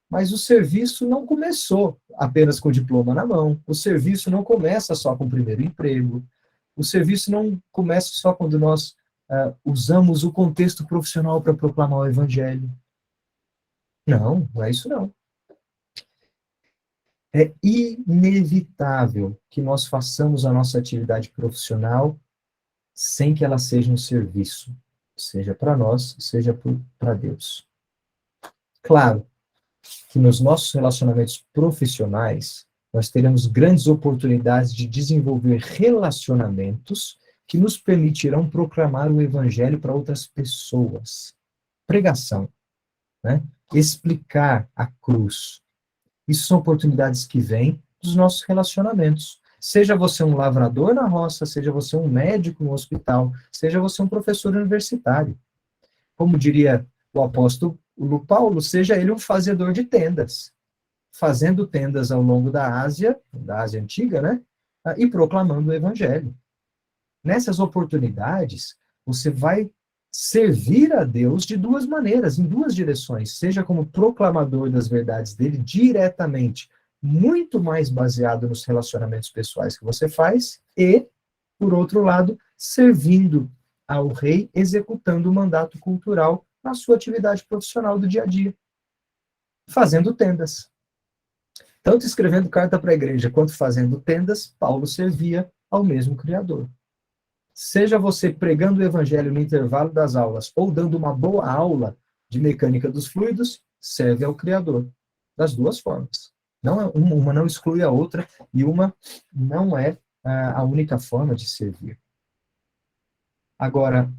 Mas o serviço não começou apenas com o diploma na mão. O serviço não começa só com o primeiro emprego. O serviço não começa só quando nós usamos o contexto profissional para proclamar o evangelho. Não, não é isso não. É inevitável que nós façamos a nossa atividade profissional sem que ela seja um serviço, seja para nós, seja para Deus. Claro que nos nossos relacionamentos profissionais, nós teremos grandes oportunidades de desenvolver relacionamentos que nos permitirão proclamar o evangelho para outras pessoas. Pregação, né? Explicar a cruz. Isso são oportunidades que vêm dos nossos relacionamentos. Seja você um lavrador na roça, seja você um médico no hospital, seja você um professor universitário. Como diria o apóstolo Paulo, seja ele um fazedor de tendas, fazendo tendas ao longo da Ásia Antiga, né? E proclamando o evangelho. Nessas oportunidades, você vai servir a Deus de duas maneiras, em duas direções, seja como proclamador das verdades dele diretamente, muito mais baseado nos relacionamentos pessoais que você faz, e, por outro lado, servindo ao rei, executando o mandato cultural na sua atividade profissional do dia a dia, fazendo tendas. Tanto escrevendo carta para a igreja quanto fazendo tendas, Paulo servia ao mesmo Criador. Seja você pregando o evangelho no intervalo das aulas ou dando uma boa aula de mecânica dos fluidos, serve ao Criador. Das duas formas. Não, uma não exclui a outra e uma não é a única forma de servir. Agora,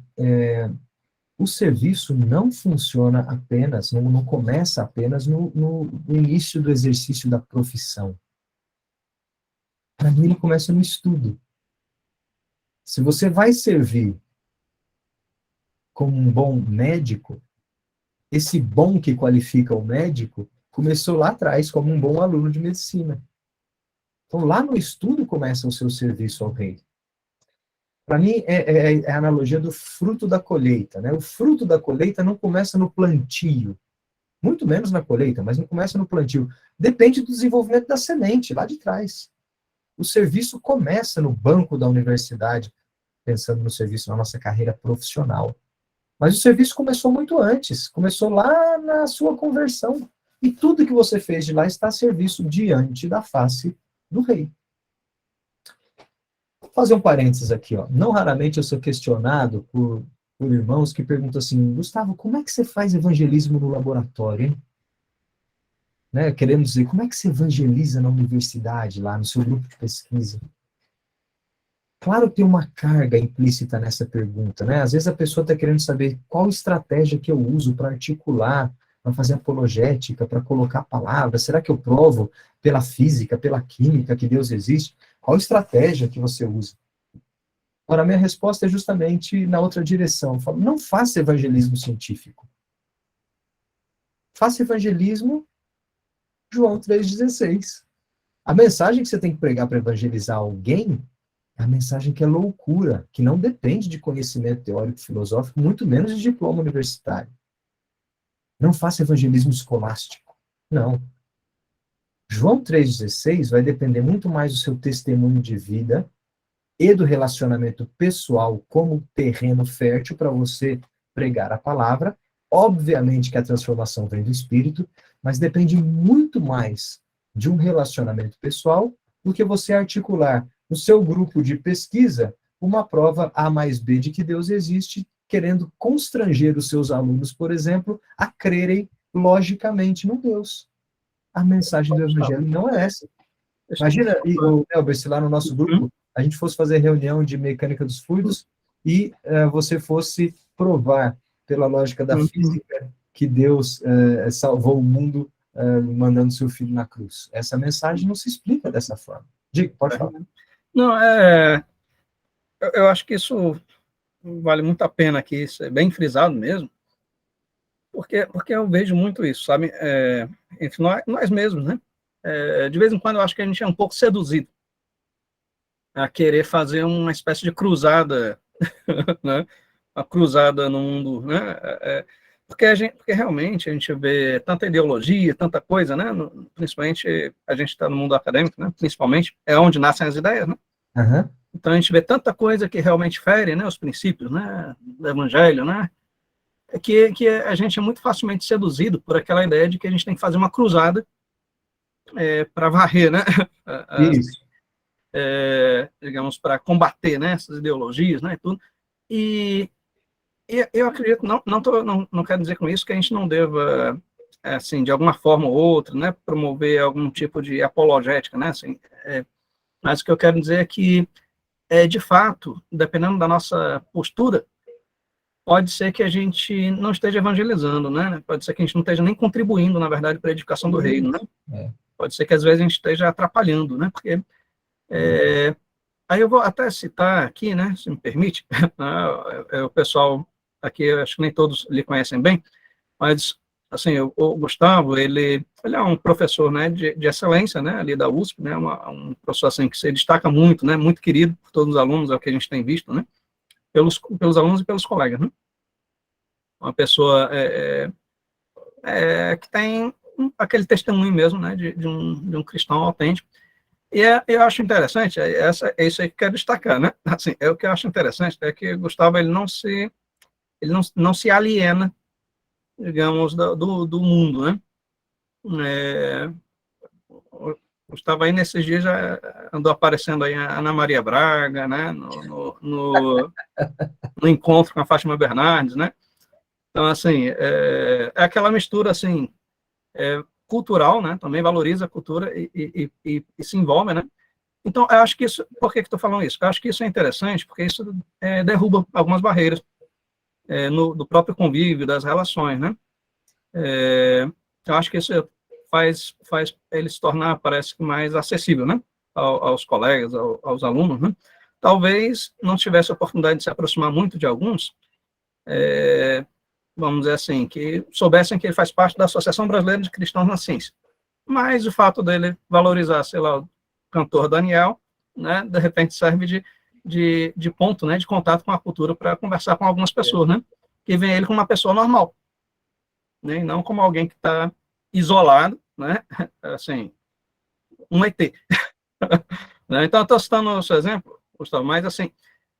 o serviço não funciona apenas, não começa apenas no início do exercício da profissão. Para mim, ele começa no estudo. Se você vai servir como um bom médico, esse bom que qualifica o médico começou lá atrás como um bom aluno de medicina. Então, lá no estudo começa o seu serviço ao rei. Para mim, é a analogia do fruto da colheita, né? O fruto da colheita não começa no plantio, muito menos na colheita, mas não começa no plantio. Depende do desenvolvimento da semente, lá de trás. O serviço começa no banco da universidade, pensando no serviço na nossa carreira profissional. Mas o serviço começou muito antes, começou lá na sua conversão. E tudo que você fez de lá está a serviço diante da face do rei. Vou fazer um parênteses aqui, ó. Não raramente eu sou questionado por irmãos que perguntam assim: Gustavo, como é que você faz evangelismo no laboratório, hein? Né? Querendo dizer, como é que você evangeliza na universidade, lá no seu grupo de pesquisa? Claro que tem uma carga implícita nessa pergunta, né? Às vezes a pessoa está querendo saber qual estratégia que eu uso para articular, para fazer apologética, para colocar palavras. Será que eu provo pela física, pela química que Deus existe? Qual estratégia que você usa? Ora, a minha resposta é justamente na outra direção. Eu falo, não faça evangelismo científico. Faça evangelismo João 3,16. A mensagem que você tem que pregar para evangelizar alguém é a mensagem que é loucura, que não depende de conhecimento teórico filosófico, muito menos de diploma universitário. Não faça evangelismo escolástico. Não. João 3,16 vai depender muito mais do seu testemunho de vida e do relacionamento pessoal como terreno fértil para você pregar a palavra. Obviamente que a transformação vem do Espírito, mas depende muito mais de um relacionamento pessoal do que você articular no seu grupo de pesquisa uma prova A mais B de que Deus existe, querendo constranger os seus alunos, por exemplo, a crerem logicamente no Deus. A mensagem do Evangelho não é essa. Imagina, Elber, se lá no nosso grupo a gente fosse fazer reunião de mecânica dos fluidos e você fosse provar pela lógica da física que Deus salvou o mundo mandando seu filho na cruz. Essa mensagem não se explica dessa forma. Diga, pode falar. Não, eu acho que isso vale muito a pena aqui, isso é bem frisado mesmo, porque eu vejo muito isso, sabe, entre nós mesmos, né? De vez em quando eu acho que a gente é um pouco seduzido a querer fazer uma espécie de cruzada, né? Uma cruzada no mundo, né? Porque realmente a gente vê tanta ideologia, tanta coisa, né? Principalmente a gente está no mundo acadêmico, né? Principalmente é onde nascem as ideias, né? Uhum. Então a gente vê tanta coisa que realmente fere, né? Os princípios, né? Do Evangelho, né? Que a gente é muito facilmente seduzido por aquela ideia de que a gente tem que fazer uma cruzada para varrer, né? Isso. Digamos, para combater, né? Essas ideologias, né? E tudo. E eu acredito, não quero dizer com isso que a gente não deva, assim, de alguma forma ou outra, né, promover algum tipo de apologética, né, assim, mas o que eu quero dizer é que, de fato, dependendo da nossa postura, pode ser que a gente não esteja evangelizando, né, pode ser que a gente não esteja nem contribuindo, na verdade, para a edificação do reino, né, pode ser que às vezes a gente esteja atrapalhando, né, porque aí eu vou até citar aqui, né, se me permite, o pessoal aqui, eu acho que nem todos lhe conhecem bem, mas, assim, o Gustavo, ele é um professor, né, de excelência, né, ali da USP, né, um professor, assim, que se destaca muito, né, muito querido por todos os alunos, é o que a gente tem visto, né, pelos alunos e pelos colegas, né, uma pessoa que tem aquele testemunho mesmo, né, de um cristão autêntico. E eu acho interessante, é isso aí que eu quero destacar, né? Assim, o que eu acho interessante é que o Gustavo ele não se aliena, digamos, do mundo, né? O Gustavo aí nesses dias já andou aparecendo aí a Ana Maria Braga, né? No encontro com a Fátima Bernardes, né? Então, assim, é aquela mistura, assim, cultural, né? Também valoriza a cultura e se envolve, né? Então, eu acho que isso... Por que estou falando isso? Eu acho que isso é interessante, porque isso derruba algumas barreiras do próprio convívio, das relações, né? Eu acho que isso faz ele se tornar, parece que, mais acessível, né? Aos colegas, aos alunos, né? Talvez não tivesse a oportunidade de se aproximar muito de alguns, vamos dizer assim, que soubessem que ele faz parte da Associação Brasileira de Cristãos na Ciência. Mas o fato dele valorizar, sei lá, o cantor Daniel, né, de repente serve de ponto, né, de contato com a cultura para conversar com algumas pessoas, né, que vê ele como uma pessoa normal, né, e não como alguém que está isolado, né, assim, um ET. Né? Então, eu estou citando o seu exemplo, Gustavo, mas assim,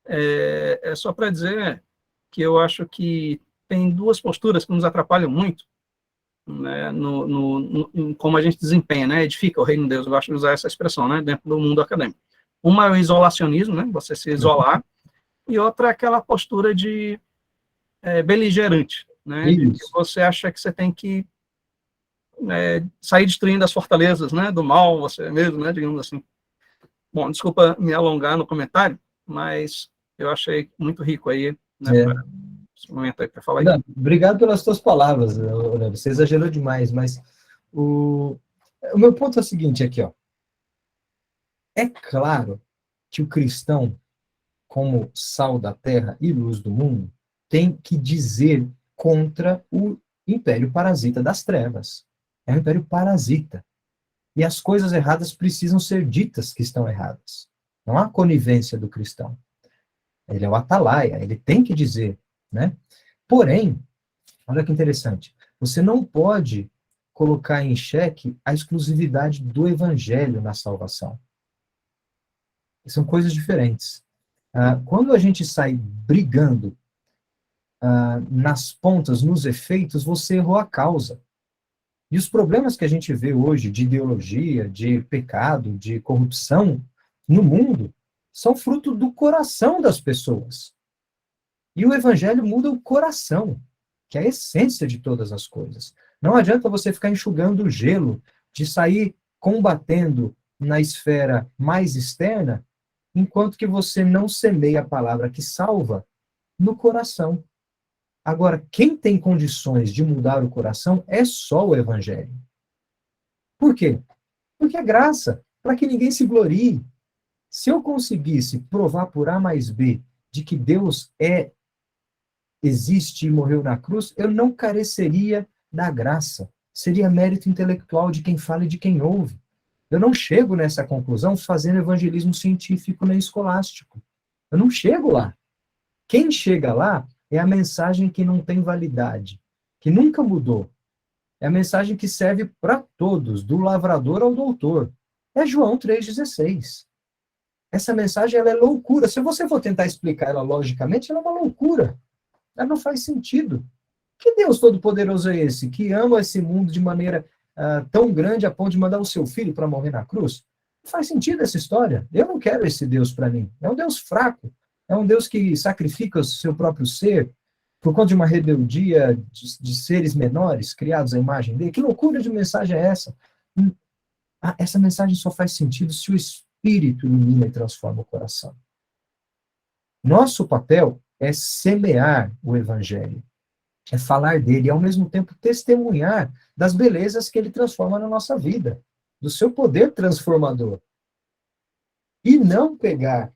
é só para dizer que eu acho que tem duas posturas que nos atrapalham muito, né, em como a gente desempenha, né, edifica o reino de Deus, eu gosto de usar essa expressão, né, dentro do mundo acadêmico. Uma é o isolacionismo, né, você se isolar, e outra é aquela postura de beligerante, né, de que você acha que você tem que sair destruindo as fortalezas, né, do mal, você mesmo, né, digamos assim. Bom, desculpa me alongar no comentário, mas eu achei muito rico aí, né, esse momento aí para falar Não, isso. obrigado pelas tuas palavras, Leandro. Você exagerou demais, mas o meu ponto é o seguinte aqui, ó. É claro que o cristão, como sal da terra e luz do mundo, tem que dizer contra o império parasita das trevas. É um império parasita. E as coisas erradas precisam ser ditas que estão erradas. Não há conivência do cristão. Ele é o atalaia, ele tem que dizer, né? Porém, olha que interessante, você não pode colocar em xeque a exclusividade do evangelho na salvação. São coisas diferentes. Quando a gente sai brigando nas pontas, nos efeitos, você errou a causa. E os problemas que a gente vê hoje de ideologia, de pecado, de corrupção no mundo, são fruto do coração das pessoas. E o evangelho muda o coração, que é a essência de todas as coisas. Não adianta você ficar enxugando o gelo, de sair combatendo na esfera mais externa, enquanto que você não semeia a palavra que salva no coração. Agora, quem tem condições de mudar o coração é só o evangelho. Por quê? Porque é graça, para que ninguém se glorie. Se eu conseguisse provar por A mais B de que Deus existe e morreu na cruz, eu não careceria da graça. Seria mérito intelectual de quem fala e de quem ouve. Eu não chego nessa conclusão fazendo evangelismo científico nem escolástico. Eu não chego lá. Quem chega lá é a mensagem que não tem validade, que nunca mudou. É a mensagem que serve para todos, do lavrador ao doutor. É João 3,16. Essa mensagem ela é loucura. Se você for tentar explicar ela logicamente, ela é uma loucura. Ela não faz sentido. Que Deus Todo-Poderoso é esse, que ama esse mundo de maneira tão grande a ponto de mandar o seu filho para morrer na cruz? Não faz sentido essa história. Eu não quero esse Deus para mim. É um Deus fraco. É um Deus que sacrifica o seu próprio ser por conta de uma rebeldia de seres menores criados à imagem dele. Que loucura de mensagem é essa? Essa mensagem só faz sentido se o Espírito ilumina e transforma o coração. Nosso papel é semear o Evangelho, é falar dele e, ao mesmo tempo, testemunhar das belezas que ele transforma na nossa vida, do seu poder transformador. E não pegar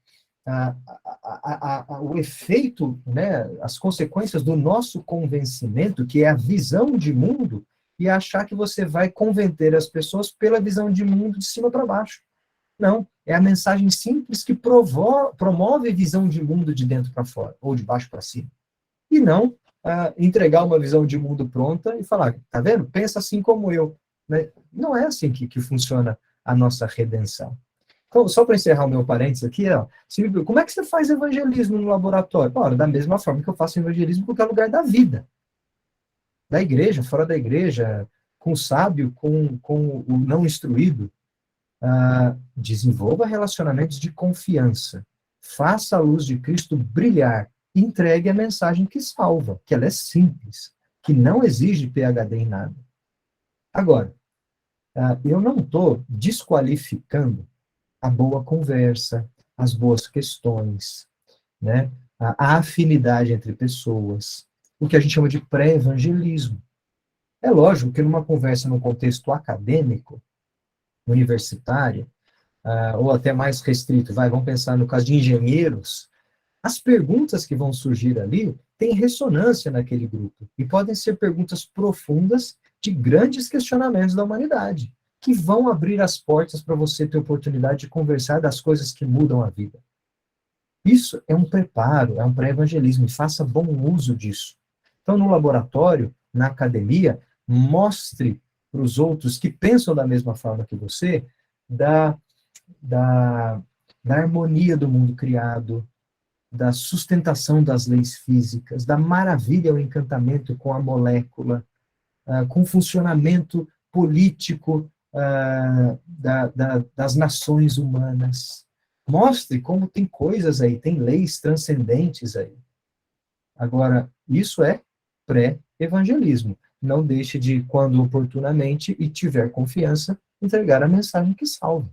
o efeito, né, as consequências do nosso convencimento, que é a visão de mundo, e achar que você vai converter as pessoas pela visão de mundo de cima para baixo. Não, é a mensagem simples que promove visão de mundo de dentro para fora, ou de baixo para cima. E não entregar uma visão de mundo pronta e falar, tá vendo? Pensa assim como eu. Né? Não é assim que funciona a nossa redenção. Então, só para encerrar o meu parênteses aqui, como é que você faz evangelismo no laboratório? Ora, da mesma forma que eu faço evangelismo em qualquer lugar da vida. Da igreja, fora da igreja, com o sábio, com o não instruído. Desenvolva relacionamentos de confiança. Faça a luz de Cristo brilhar. Entregue a mensagem que salva, que ela é simples, que não exige PhD em nada. Agora, eu não estou desqualificando a boa conversa, as boas questões, né? A afinidade entre pessoas, o que a gente chama de pré-evangelismo. É lógico que numa conversa num contexto acadêmico, universitário, ou até mais restrito, vamos pensar no caso de engenheiros, As perguntas que vão surgir ali têm ressonância naquele grupo e podem ser perguntas profundas de grandes questionamentos da humanidade, que vão abrir as portas para você ter oportunidade de conversar das coisas que mudam a vida. Isso é um preparo, é um pré-evangelismo, e faça bom uso disso. Então, no laboratório, na academia, mostre para os outros que pensam da mesma forma que você, da, da, da harmonia do mundo criado, da sustentação das leis físicas, da maravilha, o encantamento com a molécula, com o funcionamento político das nações humanas. Mostre como tem coisas aí, tem leis transcendentes aí. Agora, isso é pré-evangelismo. Não deixe de, quando oportunamente e tiver confiança, entregar a mensagem que salva.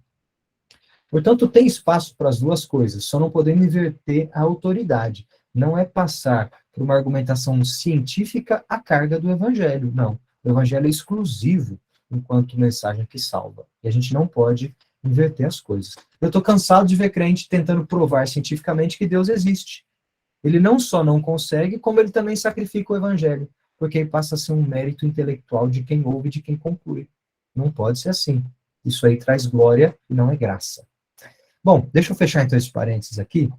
Portanto, tem espaço para as duas coisas, só não podemos inverter a autoridade. Não é passar por uma argumentação científica a carga do evangelho, não. O evangelho é exclusivo enquanto mensagem que salva. E a gente não pode inverter as coisas. Eu estou cansado de ver crente tentando provar cientificamente que Deus existe. Ele não só não consegue, como ele também sacrifica o evangelho, porque aí passa a ser um mérito intelectual de quem ouve e de quem conclui. Não pode ser assim. Isso aí traz glória e não é graça. Bom, deixa eu fechar então esse parênteses aqui.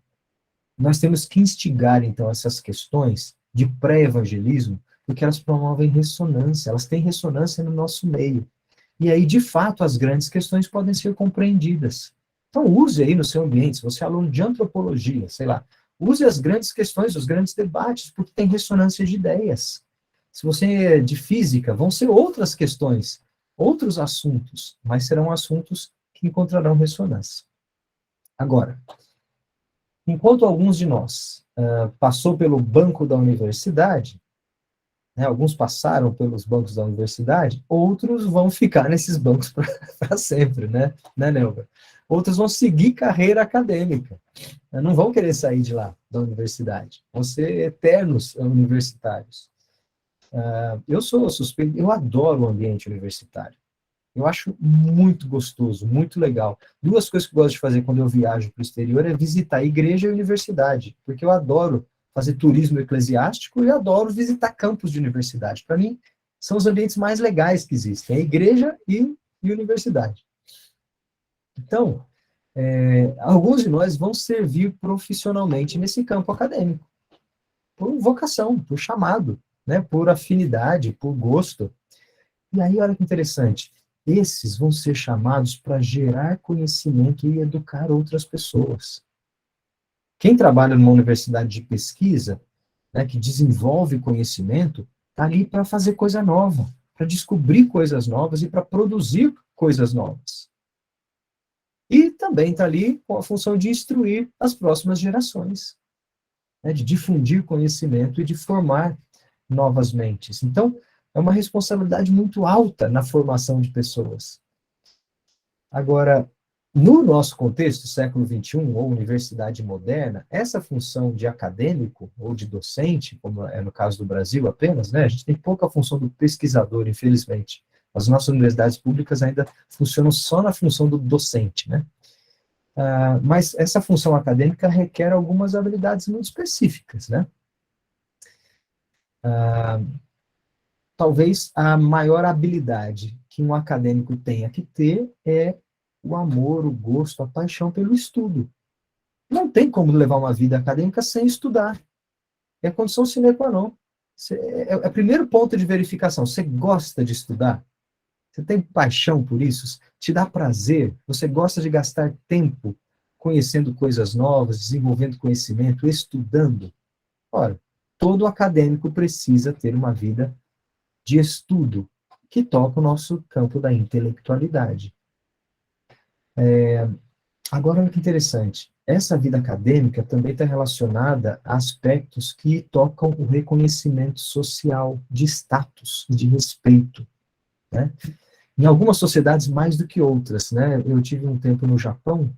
Nós temos que instigar então essas questões de pré-evangelismo, porque elas promovem ressonância, elas têm ressonância no nosso meio. E aí, de fato, as grandes questões podem ser compreendidas. Então, use aí no seu ambiente, se você é aluno de antropologia, sei lá, use as grandes questões, os grandes debates, porque tem ressonância de ideias. Se você é de física, vão ser outras questões, outros assuntos, mas serão assuntos que encontrarão ressonância. Agora, enquanto alguns de nós passou pelo banco da universidade, né, alguns passaram pelos bancos da universidade, outros vão ficar nesses bancos para sempre, né, Nelva? Outros vão seguir carreira acadêmica, né, não vão querer sair de lá, da universidade, vão ser eternos universitários. Eu sou suspeito, eu adoro o ambiente universitário. Eu acho muito gostoso, muito legal. Duas coisas que eu gosto de fazer quando eu viajo para o exterior é visitar a igreja e a universidade, porque eu adoro fazer turismo eclesiástico e adoro visitar campos de universidade. Para mim, são os ambientes mais legais que existem, a igreja e universidade. Então, alguns de nós vão servir profissionalmente nesse campo acadêmico, por vocação, por chamado, né, por afinidade, por gosto. E aí, olha que interessante, esses vão ser chamados para gerar conhecimento e educar outras pessoas. Quem trabalha numa universidade de pesquisa, né, que desenvolve conhecimento, está ali para fazer coisa nova, para descobrir coisas novas e para produzir coisas novas. E também está ali com a função de instruir as próximas gerações, né, de difundir conhecimento e de formar novas mentes. Então, é uma responsabilidade muito alta na formação de pessoas. Agora, no nosso contexto, século XXI, ou universidade moderna, essa função de acadêmico ou de docente, como é no caso do Brasil apenas, né, a gente tem pouca função do pesquisador, infelizmente. As nossas universidades públicas ainda funcionam só na função do docente, né? Mas essa função acadêmica requer algumas habilidades muito específicas, né? Talvez a maior habilidade que um acadêmico tenha que ter é o amor, o gosto, a paixão pelo estudo. Não tem como levar uma vida acadêmica sem estudar. É a condição sine qua non. É o primeiro ponto de verificação. Você gosta de estudar? Você tem paixão por isso? Te dá prazer? Você gosta de gastar tempo conhecendo coisas novas, desenvolvendo conhecimento, estudando? Ora, todo acadêmico precisa ter uma vida de estudo que toca o nosso campo da intelectualidade. Agora, olha que interessante. Essa vida acadêmica também está relacionada a aspectos que tocam o reconhecimento social, de status, de respeito, né? Em algumas sociedades mais do que outras, né? Eu tive um tempo no Japão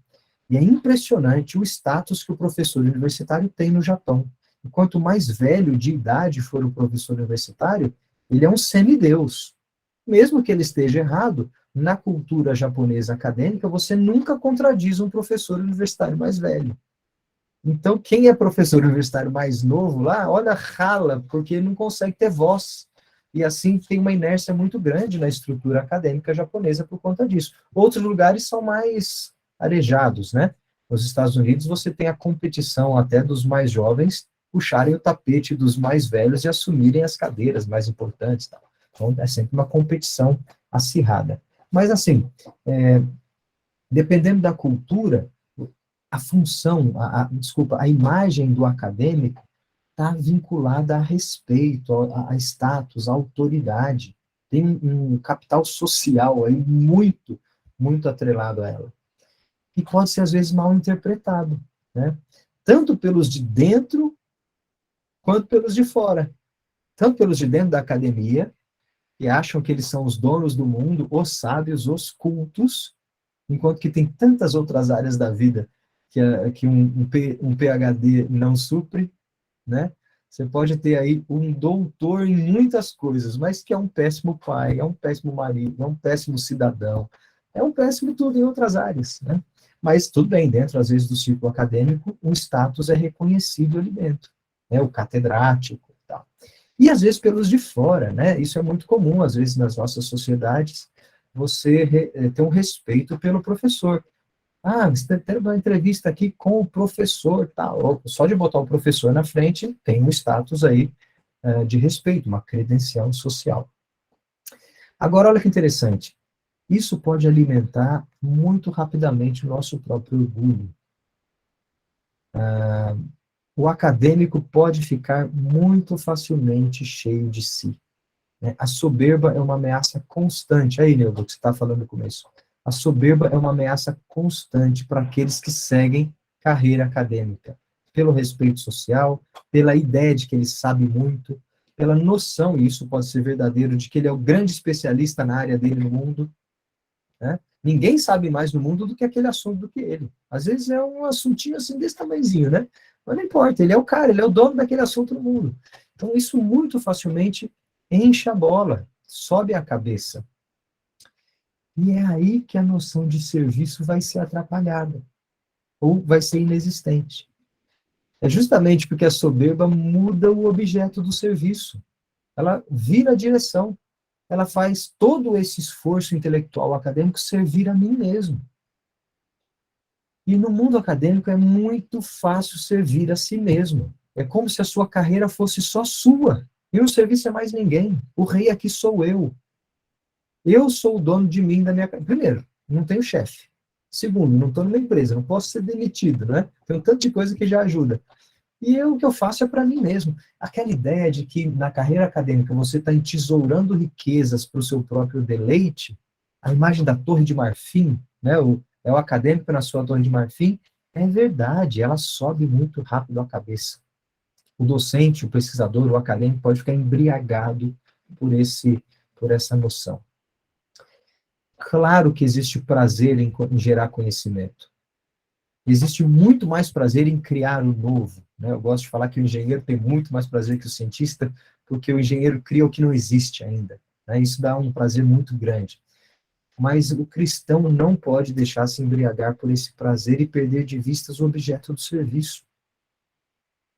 e é impressionante o status que o professor universitário tem no Japão. E quanto mais velho de idade for o professor universitário, ele é um semideus. Mesmo que ele esteja errado, na cultura japonesa acadêmica, você nunca contradiz um professor universitário mais velho. Então, quem é professor universitário mais novo lá, olha, rala, porque não consegue ter voz. E assim tem uma inércia muito grande na estrutura acadêmica japonesa por conta disso. Outros lugares são mais arejados, né? Nos Estados Unidos você tem a competição até dos mais jovens puxarem o tapete dos mais velhos e assumirem as cadeiras mais importantes. Tal. Então é sempre uma competição acirrada. Mas assim, dependendo da cultura, a função, desculpa, a imagem do acadêmico está vinculada a respeito, a status, a autoridade. Tem um capital social aí muito, muito atrelado a ela. E pode ser, às vezes, mal interpretado, né? Tanto pelos de dentro, quanto pelos de fora. Tanto pelos de dentro da academia, que acham que eles são os donos do mundo, os sábios, os cultos, enquanto que tem tantas outras áreas da vida que um PhD não supre, né? Você pode ter aí um doutor em muitas coisas, mas que é um péssimo pai, é um péssimo marido, é um péssimo cidadão, é um péssimo tudo em outras áreas, né? Mas tudo bem, dentro, às vezes, do círculo acadêmico, o status é reconhecido ali dentro, né? O catedrático e tal. E, às vezes, pelos de fora, né? Isso é muito comum, às vezes, nas nossas sociedades, você ter um respeito pelo professor. Ah, você está tendo uma entrevista aqui com o professor, tal. Só de botar o professor na frente, tem um status aí de respeito, uma credencial social. Agora, olha que interessante. Isso pode alimentar muito rapidamente o nosso próprio orgulho. O acadêmico pode ficar muito facilmente cheio de si. Né? A soberba é uma ameaça constante. Aí, Neudo, que você está falando no começo. A soberba é uma ameaça constante para aqueles que seguem carreira acadêmica, pelo respeito social, pela ideia de que ele sabe muito, pela noção, e isso pode ser verdadeiro, de que ele é o grande especialista na área dele no mundo. Né? Ninguém sabe mais no mundo do que aquele assunto do que ele. Às vezes é um assuntinho assim desse tamanhozinho, né? Mas não importa, ele é o cara, ele é o dono daquele assunto no mundo. Então isso muito facilmente enche a bola, sobe a cabeça. E é aí que a noção de serviço vai ser atrapalhada, ou vai ser inexistente. É justamente porque a soberba muda o objeto do serviço. Ela vira a direção. Ela faz todo esse esforço intelectual acadêmico servir a mim mesmo. E no mundo acadêmico é muito fácil servir a si mesmo. É como se a sua carreira fosse só sua. E o serviço é mais ninguém. O rei aqui sou eu. Eu sou o dono de mim, da minha... Primeiro, não tenho chefe. Segundo, não estou numa empresa, não posso ser demitido, né? Tem um tanto de coisa que já ajuda. E o que eu faço é para mim mesmo. Aquela ideia de que na carreira acadêmica você está entesourando riquezas para o seu próprio deleite, a imagem da Torre de Marfim, né? É o acadêmico na sua Torre de Marfim, é verdade, ela sobe muito rápido a cabeça. O docente, o pesquisador, o acadêmico pode ficar embriagado por essa noção. Claro que existe prazer em gerar conhecimento. Existe muito mais prazer em criar o novo. Né? Eu gosto de falar que o engenheiro tem muito mais prazer que o cientista, porque o engenheiro cria o que não existe ainda. Né? Isso dá um prazer muito grande. Mas o cristão não pode deixar se embriagar por esse prazer e perder de vista o objeto do serviço.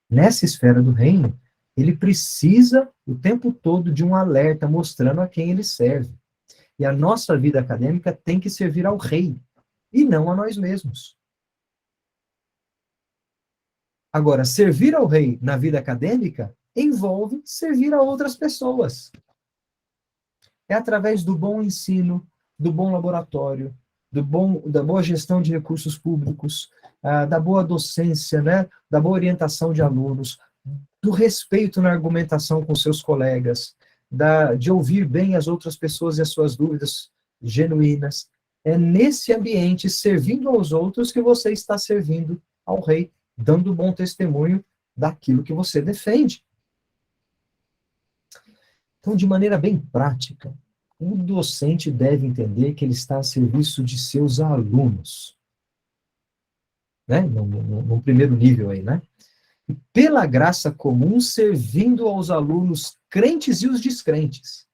Nessa esfera do reino, ele precisa o tempo todo de um alerta mostrando a quem ele serve. E a nossa vida acadêmica tem que servir ao rei, e não a nós mesmos. Agora, servir ao rei na vida acadêmica envolve servir a outras pessoas. É através do bom ensino, do bom laboratório, da boa gestão de recursos públicos, da boa docência, né? Da boa orientação de alunos, do respeito na argumentação com seus colegas, de ouvir bem as outras pessoas e as suas dúvidas genuínas. É nesse ambiente, servindo aos outros, que você está servindo ao rei, dando bom testemunho daquilo que você defende. Então, de maneira bem prática, o docente deve entender que ele está a serviço de seus alunos. Né? No primeiro nível aí, né? E pela graça comum, servindo aos alunos crentes e os descrentes.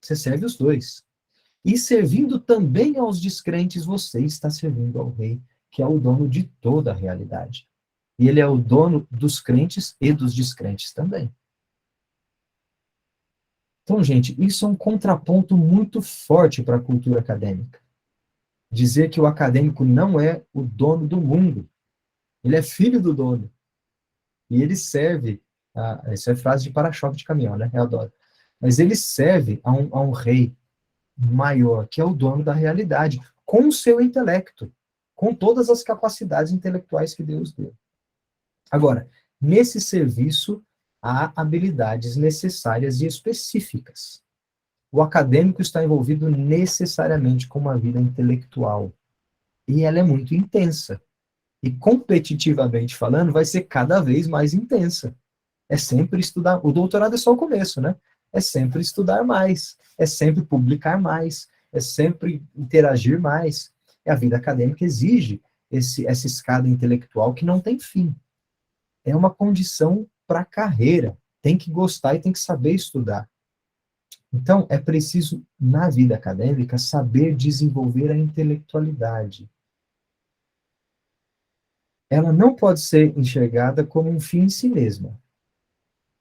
Você serve os dois. E servindo também aos descrentes, você está servindo ao rei que é o dono de toda a realidade. E ele é o dono dos crentes e dos descrentes também. Então, gente, isso é um contraponto muito forte para a cultura acadêmica. Dizer que o acadêmico não é o dono do mundo. Ele é filho do dono. E ele serve, essa é frase de para-choque de caminhão, né? Eu adoro. Mas ele serve a um rei maior, que é o dono da realidade, com o seu intelecto, com todas as capacidades intelectuais que Deus deu. Agora, nesse serviço, há habilidades necessárias e específicas. O acadêmico está envolvido necessariamente com uma vida intelectual. E ela é muito intensa. E competitivamente falando, vai ser cada vez mais intensa. É sempre estudar. O doutorado é só o começo, né? É sempre estudar mais, é sempre publicar mais, é sempre interagir mais. E a vida acadêmica exige essa escada intelectual que não tem fim. É uma condição para a carreira. Tem que gostar e tem que saber estudar. Então, é preciso, na vida acadêmica, saber desenvolver a intelectualidade. Ela não pode ser enxergada como um fim em si mesma.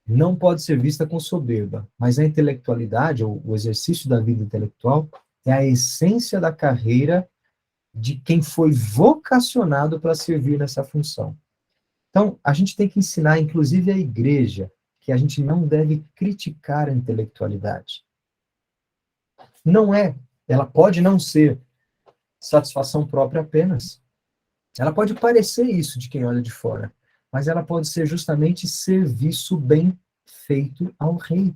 Não pode ser vista com soberba, mas a intelectualidade, ou o exercício da vida intelectual, é a essência da carreira de quem foi vocacionado para servir nessa função. Então, a gente tem que ensinar, inclusive a igreja, que a gente não deve criticar a intelectualidade. Não é, ela pode não ser satisfação própria apenas. Ela pode parecer isso de quem olha de fora, mas ela pode ser justamente serviço bem feito ao rei.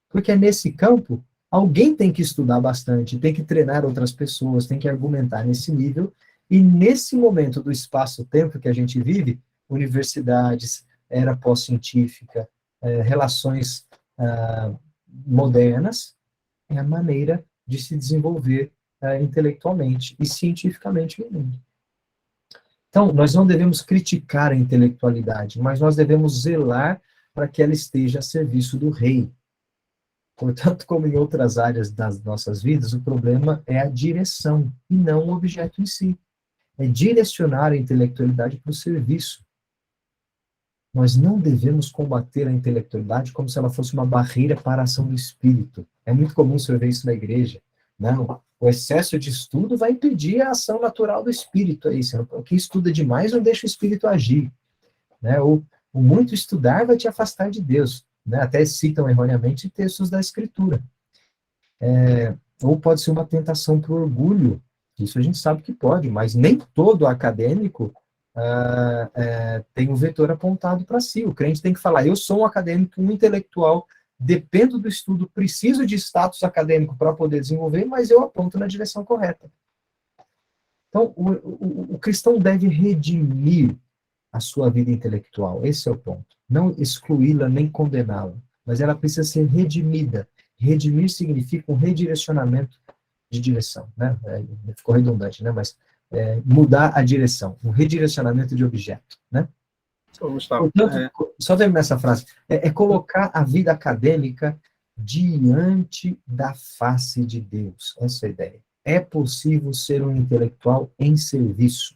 Porque é nesse campo, alguém tem que estudar bastante, tem que treinar outras pessoas, tem que argumentar nesse nível, e nesse momento do espaço-tempo que a gente vive, universidades, era pós-científica, relações modernas, é a maneira de se desenvolver intelectualmente e cientificamente no mundo. Então, nós não devemos criticar a intelectualidade, mas nós devemos zelar para que ela esteja a serviço do rei. Portanto, como em outras áreas das nossas vidas, o problema é a direção e não o objeto em si. É direcionar a intelectualidade para o serviço. Nós não devemos combater a intelectualidade como se ela fosse uma barreira para a ação do espírito. É muito comum você ver isso na igreja. Não, o excesso de estudo vai impedir a ação natural do espírito. Quem estuda demais não deixa o espírito agir. Né? O muito estudar vai te afastar de Deus. Né? Até citam erroneamente textos da Escritura. Ou pode ser uma tentação para o orgulho. Isso a gente sabe que pode, mas nem todo acadêmico tem um vetor apontado para si. O crente tem que falar, eu sou um acadêmico, um intelectual, dependo do estudo, preciso de status acadêmico para poder desenvolver, mas eu aponto na direção correta. Então, o cristão deve redimir a sua vida intelectual, esse é o ponto. Não excluí-la nem condená-la, mas ela precisa ser redimida. Redimir significa um redirecionamento de direção, né? Ficou redundante, né? Mas mudar a direção, um redirecionamento de objeto, né? Portanto, só terminar essa frase, colocar a vida acadêmica diante da face de Deus, essa é a ideia. É possível ser um intelectual em serviço.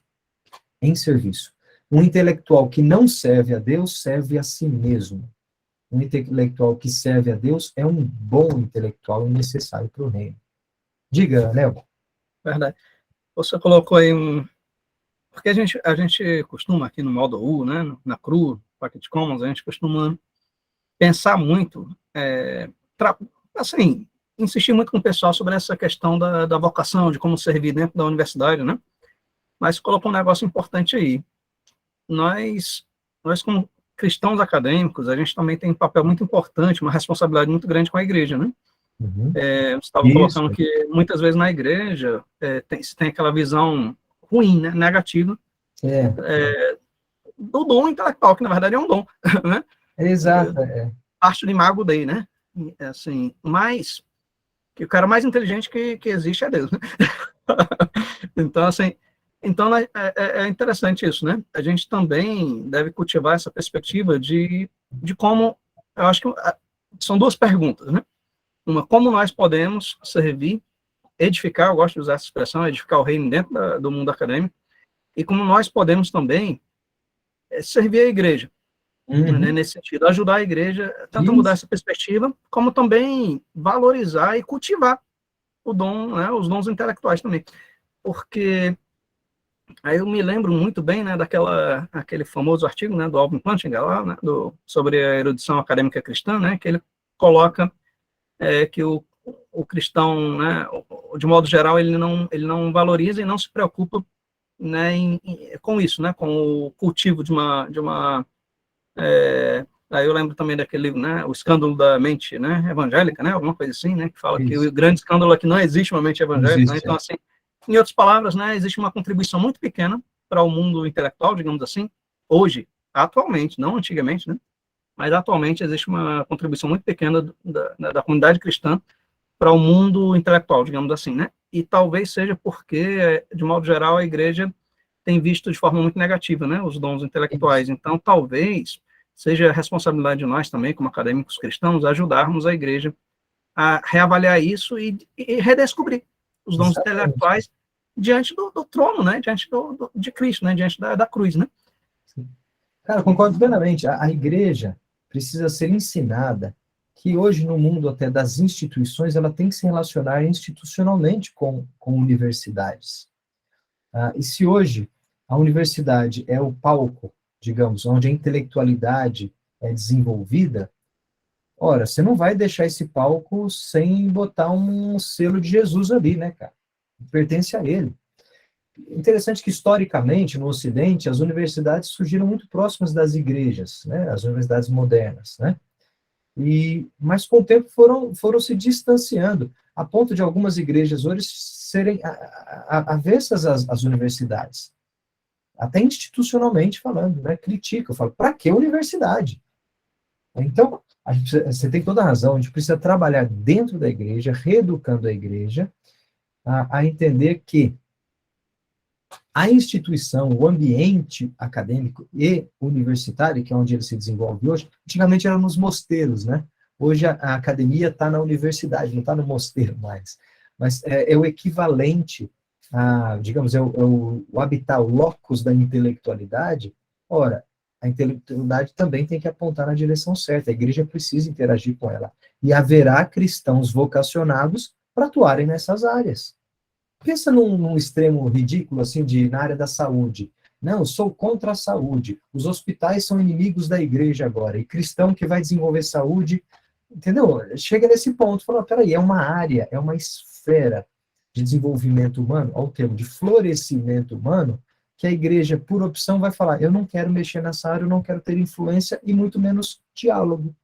Em serviço. Um intelectual que não serve a Deus, serve a si mesmo. Um intelectual que serve a Deus é um bom intelectual e necessário para o reino. Diga, Léo. Verdade. Você colocou aí porque a gente costuma, aqui no modo U, né, na CRU, Pocket Commons, a gente costuma pensar muito, assim, insistir muito com o pessoal sobre essa questão da vocação, de como servir dentro da universidade, né? Mas colocou um negócio importante aí. Nós como cristãos acadêmicos, a gente também tem um papel muito importante, uma responsabilidade muito grande com a igreja, né? Uhum. Você estava colocando que muitas vezes na igreja se tem aquela visão ruim, né, negativa, do dom intelectual, que na verdade é um dom, né? Exato. Parte de Imago Dei, né? Assim, mas que o cara mais inteligente que existe é Deus, né? Então, assim, é interessante isso, né? A gente também deve cultivar essa perspectiva de como, eu acho que são duas perguntas, né? Uma, como nós podemos servir, edificar, eu gosto de usar essa expressão, edificar o reino dentro do mundo acadêmico, e como nós podemos também servir a igreja, né, nesse sentido, ajudar a igreja, tanto a mudar essa perspectiva, como também valorizar e cultivar o dom, né, os dons intelectuais também. Porque aí eu me lembro muito bem, né, aquele famoso artigo, né, do Alvin Plantinga lá, né, sobre a erudição acadêmica cristã, né, que ele coloca que o cristão, né, de modo geral, ele não valoriza e não se preocupa, né, com isso, né, com o cultivo de uma aí eu lembro também daquele livro, né, O Escândalo da Mente, né, Evangélica, né, alguma coisa assim, né, que fala que o grande escândalo é que não existe uma mente evangélica, né, então, assim, em outras palavras, né, existe uma contribuição muito pequena para o mundo intelectual, digamos assim, hoje, atualmente, não antigamente, né, mas atualmente existe uma contribuição muito pequena da comunidade cristã para o mundo intelectual, digamos assim, né, e talvez seja porque, de modo geral, a igreja tem visto de forma muito negativa, né, os dons intelectuais, então talvez seja responsabilidade de nós também, como acadêmicos cristãos, ajudarmos a igreja a reavaliar isso e redescobrir os dons intelectuais diante do trono, né, diante de Cristo, né, diante da cruz, né. Cara, concordo plenamente. A igreja precisa ser ensinada que hoje, no mundo até das instituições, ela tem que se relacionar institucionalmente com universidades. E se hoje a universidade é o palco, digamos, onde a intelectualidade é desenvolvida, ora, você não vai deixar esse palco sem botar um selo de Jesus ali, né, cara? Pertence a ele. Interessante que, historicamente, no Ocidente, as universidades surgiram muito próximas das igrejas, né? As universidades modernas, né? Mas, com o tempo, foram se distanciando, a ponto de algumas igrejas hoje serem avessas às universidades. Até institucionalmente falando, né? Critica, eu falo, para que universidade? Então, você tem toda a razão, a gente precisa trabalhar dentro da igreja, reeducando a igreja, a entender que a instituição, o ambiente acadêmico e universitário, que é onde ele se desenvolve hoje, antigamente era nos mosteiros, né? Hoje a academia está na universidade, não está no mosteiro mais. Mas é o equivalente digamos, o habitat, o locus da intelectualidade. Ora, a intelectualidade também tem que apontar na direção certa, a igreja precisa interagir com ela. E haverá cristãos vocacionados para atuarem nessas áreas. Pensa num extremo ridículo, assim, na área da saúde. Não, sou contra a saúde. Os hospitais são inimigos da igreja agora. E cristão que vai desenvolver saúde, entendeu? Chega nesse ponto, fala, peraí, é uma área, é uma esfera de desenvolvimento humano, ao termo de florescimento humano, que a igreja, por opção, vai falar, eu não quero mexer nessa área, eu não quero ter influência e muito menos diálogo.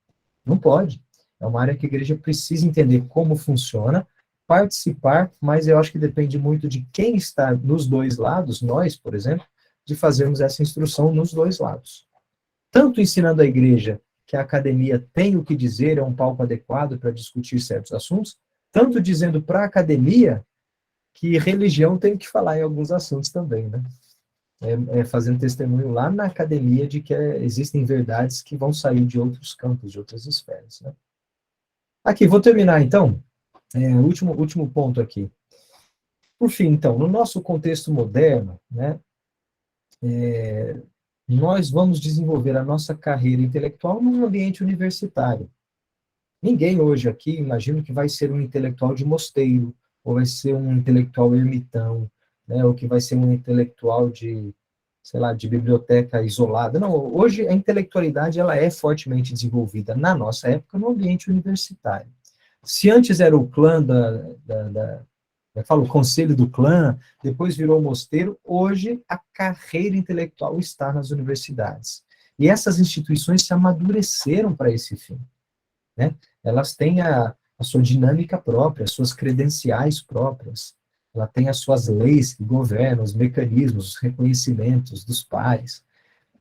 Não pode. É uma área que a igreja precisa entender como funciona, participar, mas eu acho que depende muito de quem está nos dois lados, nós, por exemplo, de fazermos essa instrução nos dois lados. Tanto ensinando a igreja que a academia tem o que dizer, é um palco adequado para discutir certos assuntos, tanto dizendo para a academia que religião tem que falar em alguns assuntos também, né? Fazendo testemunho lá na academia de que existem verdades que vão sair de outros campos, de outras esferas, né? Aqui, vou terminar, então, último ponto aqui. Por fim, então, no nosso contexto moderno, né, nós vamos desenvolver a nossa carreira intelectual num ambiente universitário. Ninguém hoje aqui, imagino que vai ser um intelectual de mosteiro, ou vai ser um intelectual ermitão, né, ou que vai ser um intelectual de, sei lá, de biblioteca isolada. Não, hoje a intelectualidade ela é fortemente desenvolvida, na nossa época, no ambiente universitário. Se antes era o clã eu falo, o conselho do clã, depois virou mosteiro, hoje a carreira intelectual está nas universidades. E essas instituições se amadureceram para esse fim, né? Elas têm a sua dinâmica própria, as suas credenciais próprias, ela tem as suas leis que governam, os mecanismos, os reconhecimentos dos pares.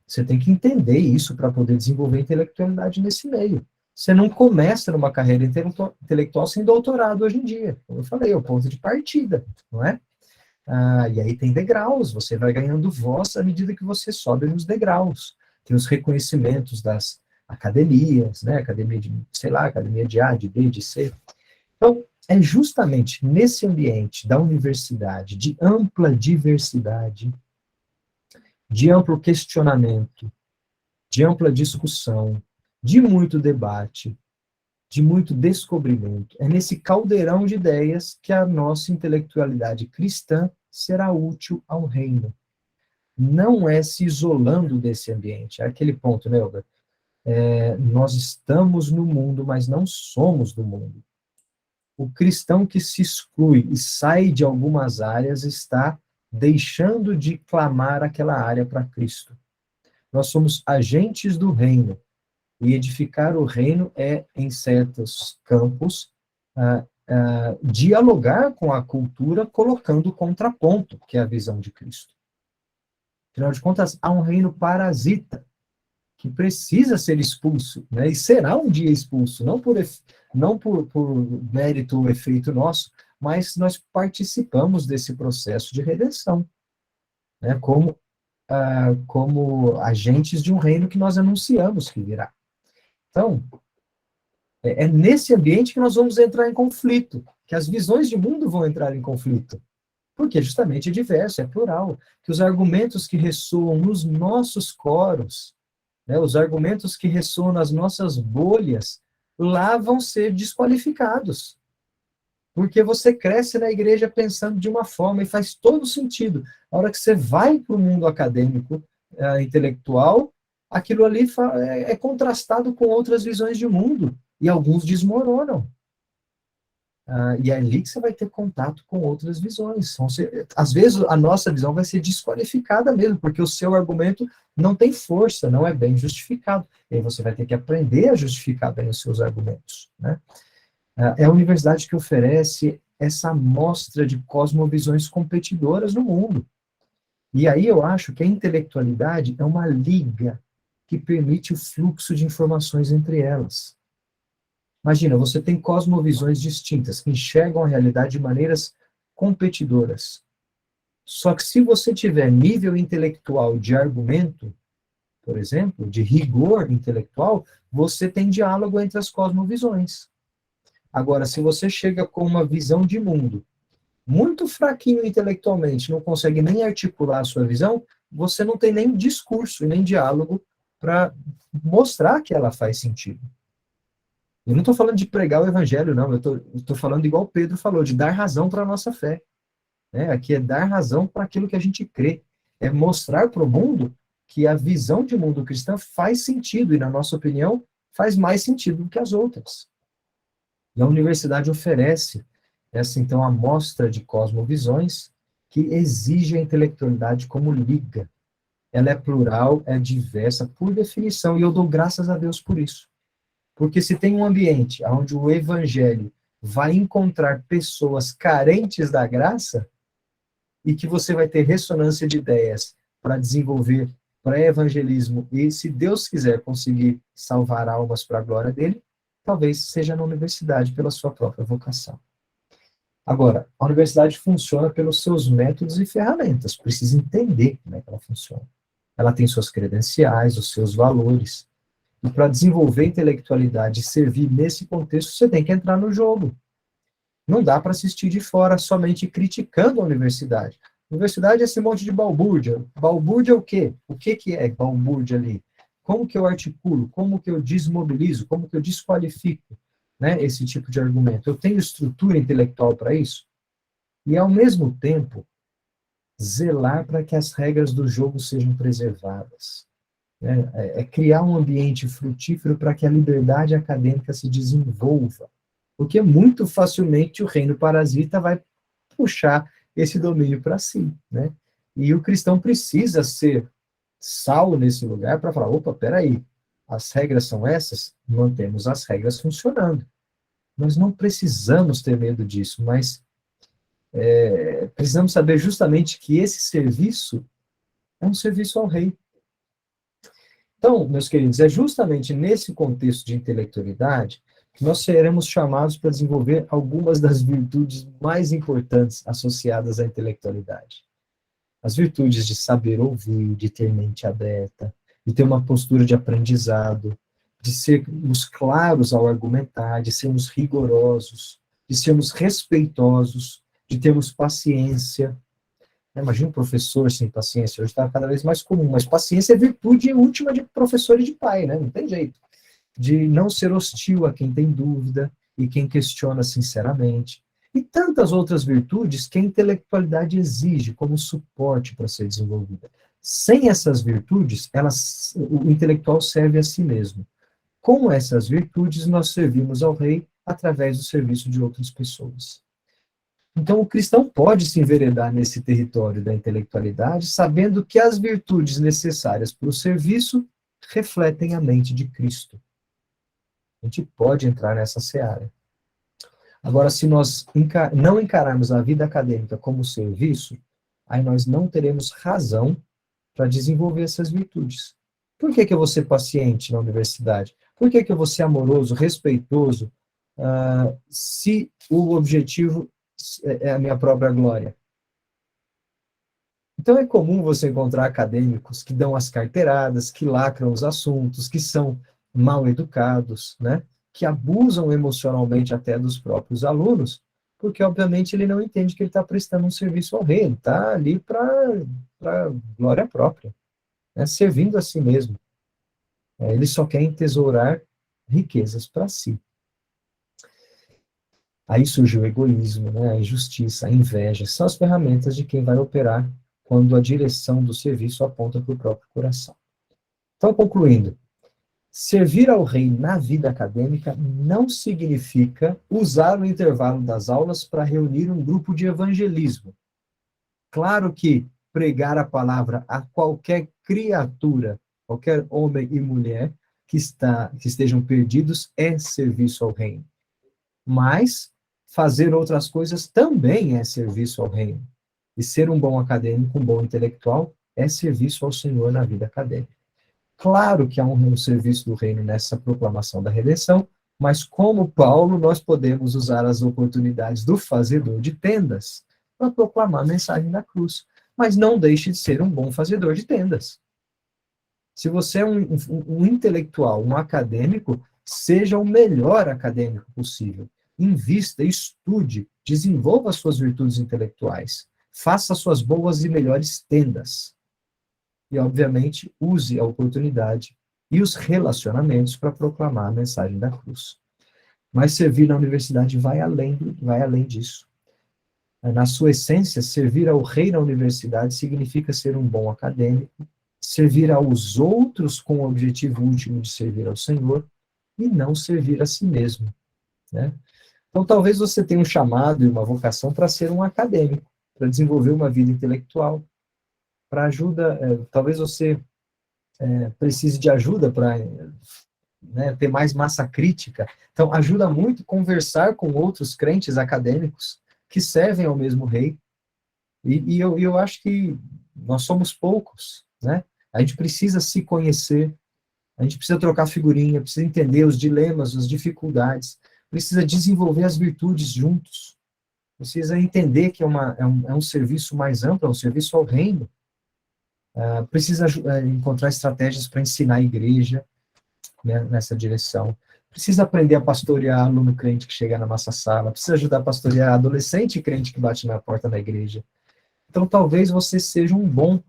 Você tem que entender isso para poder desenvolver intelectualidade nesse meio. Você não começa numa carreira intelectual sem doutorado hoje em dia. Como eu falei, é o ponto de partida, não é? E aí tem degraus, você vai ganhando voz à medida que você sobe nos degraus. Tem os reconhecimentos das academias, né? Academia de, sei lá, academia de A, de B, de C. Então, é justamente nesse ambiente da universidade, de ampla diversidade, de amplo questionamento, de ampla discussão, de muito debate, de muito descobrimento. É nesse caldeirão de ideias que a nossa intelectualidade cristã será útil ao reino. Não é se isolando desse ambiente. É aquele ponto, né, Elber? Nós estamos no mundo, mas não somos do mundo. O cristão que se exclui e sai de algumas áreas está deixando de clamar aquela área para Cristo. Nós somos agentes do reino, e edificar o reino é, em certos campos, dialogar com a cultura, colocando contraponto, que é a visão de Cristo. Afinal de contas, há um reino parasita, que precisa ser expulso, né? E será um dia expulso, não por mérito ou efeito nosso, mas nós participamos desse processo de redenção, né? Como agentes de um reino que nós anunciamos que virá. Então, é nesse ambiente que nós vamos entrar em conflito, que as visões de mundo vão entrar em conflito, porque justamente é diverso, é plural, que os argumentos que ressoam nos nossos coros, né, os argumentos que ressoam nas nossas bolhas, lá vão ser desqualificados. Porque você cresce na igreja pensando de uma forma e faz todo sentido. A hora que você vai para o mundo acadêmico, intelectual, aquilo ali é contrastado com outras visões de mundo. E alguns desmoronam. E é ali que você vai ter contato com outras visões. Às vezes a nossa visão vai ser desqualificada mesmo, porque o seu argumento não tem força, não é bem justificado. E aí você vai ter que aprender a justificar bem os seus argumentos, né? É a universidade que oferece essa amostra de cosmovisões competidoras no mundo. E aí eu acho que a intelectualidade é uma liga que permite o fluxo de informações entre elas. Imagina, você tem cosmovisões distintas, que enxergam a realidade de maneiras competidoras. Só que se você tiver nível intelectual de argumento, por exemplo, de rigor intelectual, você tem diálogo entre as cosmovisões. Agora, se você chega com uma visão de mundo muito fraquinho intelectualmente, não consegue nem articular a sua visão, você não tem nem discurso e nem diálogo para mostrar que ela faz sentido. Eu não estou falando de pregar o evangelho, não. Eu estou falando igual Pedro falou, de dar razão para a nossa fé. Né? Aqui é dar razão para aquilo que a gente crê. É mostrar para o mundo que a visão de mundo cristã faz sentido e, na nossa opinião, faz mais sentido do que as outras. E a universidade oferece essa, então, amostra de cosmovisões que exige a intelectualidade como liga. Ela é plural, é diversa, por definição, e eu dou graças a Deus por isso. Porque se tem um ambiente onde o evangelho vai encontrar pessoas carentes da graça, e que você vai ter ressonância de ideias para desenvolver pré-evangelismo e, se Deus quiser, conseguir salvar almas para a glória dele, talvez seja na universidade pela sua própria vocação. Agora, a universidade funciona pelos seus métodos e ferramentas, precisa entender como é que ela funciona. Ela tem suas credenciais, os seus valores. E para desenvolver intelectualidade e servir nesse contexto, você tem que entrar no jogo. Não dá para assistir de fora somente criticando a universidade. A universidade é esse monte de balbúrdia. Balbúrdia é o quê? O que é balbúrdia ali? Como que eu articulo? Como que eu desmobilizo? Como que eu desqualifico, né, esse tipo de argumento? Eu tenho estrutura intelectual para isso? E, ao mesmo tempo, zelar para que as regras do jogo sejam preservadas. Né? É criar um ambiente frutífero para que a liberdade acadêmica se desenvolva. Porque muito facilmente o reino parasita vai puxar esse domínio para si, né? E o cristão precisa ser sal nesse lugar para falar, opa, peraí, as regras são essas? Mantemos as regras funcionando. Nós não precisamos ter medo disso, mas precisamos saber justamente que esse serviço é um serviço ao rei. Então, meus queridos, é justamente nesse contexto de intelectualidade que nós seremos chamados para desenvolver algumas das virtudes mais importantes associadas à intelectualidade. As virtudes de saber ouvir, de ter mente aberta, de ter uma postura de aprendizado, de sermos claros ao argumentar, de sermos rigorosos, de sermos respeitosos, de termos paciência, Imagina um professor sem paciência, hoje está cada vez mais comum, mas paciência é virtude última de professor e de pai, né? Não tem jeito. De não ser hostil a quem tem dúvida e quem questiona sinceramente. E tantas outras virtudes que a intelectualidade exige como suporte para ser desenvolvida. Sem essas virtudes, o intelectual serve a si mesmo. Com essas virtudes, nós servimos ao rei através do serviço de outras pessoas. Então, o cristão pode se enveredar nesse território da intelectualidade, sabendo que as virtudes necessárias para o serviço refletem a mente de Cristo. A gente pode entrar nessa seara. Agora, se nós não encararmos a vida acadêmica como serviço, aí nós não teremos razão para desenvolver essas virtudes. Por que eu vou ser paciente na universidade? Por que eu vou ser amoroso, respeitoso, se o objetivo é a minha própria glória? Então é comum você encontrar acadêmicos que dão as carteiradas, que lacram os assuntos, que são mal educados, né? Que abusam emocionalmente até dos próprios alunos, porque obviamente ele não entende que ele está prestando um serviço ao rei, ele está ali para glória própria, né? Servindo a si mesmo. Ele só quer entesourar riquezas para si. Aí surge o egoísmo, né? A injustiça, a inveja, são as ferramentas de quem vai operar quando a direção do serviço aponta para o próprio coração. Então, concluindo, servir ao rei na vida acadêmica não significa usar o intervalo das aulas para reunir um grupo de evangelismo. Claro que pregar a palavra a qualquer criatura, qualquer homem e mulher que estejam perdidos é serviço ao reino. Mas fazer outras coisas também é serviço ao reino. E ser um bom acadêmico, um bom intelectual, é serviço ao Senhor na vida acadêmica. Claro que há um serviço do reino nessa proclamação da redenção, mas como Paulo, nós podemos usar as oportunidades do fazedor de tendas para proclamar a mensagem da cruz. Mas não deixe de ser um bom fazedor de tendas. Se você é um intelectual, um acadêmico, seja o melhor acadêmico possível. Invista, estude, desenvolva suas virtudes intelectuais. Faça suas boas e melhores tendas. E, obviamente, use a oportunidade e os relacionamentos para proclamar a mensagem da cruz. Mas servir na universidade vai além disso. Na sua essência, servir ao rei na universidade significa ser um bom acadêmico, servir aos outros com o objetivo último de servir ao Senhor e não servir a si mesmo, né? Então, talvez você tenha um chamado e uma vocação para ser um acadêmico, para desenvolver uma vida intelectual, para ajuda, talvez você precise de ajuda para ter mais massa crítica. Então, ajuda muito conversar com outros crentes acadêmicos que servem ao mesmo rei. E eu acho que nós somos poucos, né? A gente precisa se conhecer, a gente precisa trocar figurinha, precisa entender os dilemas, as dificuldades, precisa desenvolver as virtudes juntos, precisa entender que é um serviço mais amplo, é um serviço ao reino, precisa encontrar estratégias para ensinar a igreja, né, nessa direção, precisa aprender a pastorear aluno crente que chega na nossa sala, precisa ajudar a pastorear adolescente crente que bate na porta da igreja. Então, talvez você seja um bom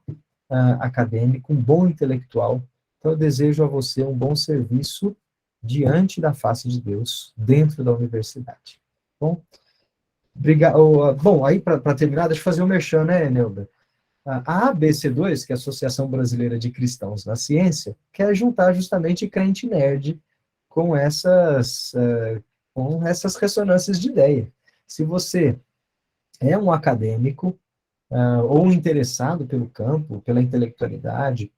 acadêmico, um bom intelectual. Então, eu desejo a você um bom serviço diante da face de Deus, dentro da universidade. Bom, aí para terminar, deixa eu fazer um merchan, né, Neuber? A ABC2, que é a Associação Brasileira de Cristãos na Ciência, quer juntar justamente crente nerd com essas ressonâncias de ideia. Se você é um acadêmico, ou interessado pelo campo, pela intelectualidade,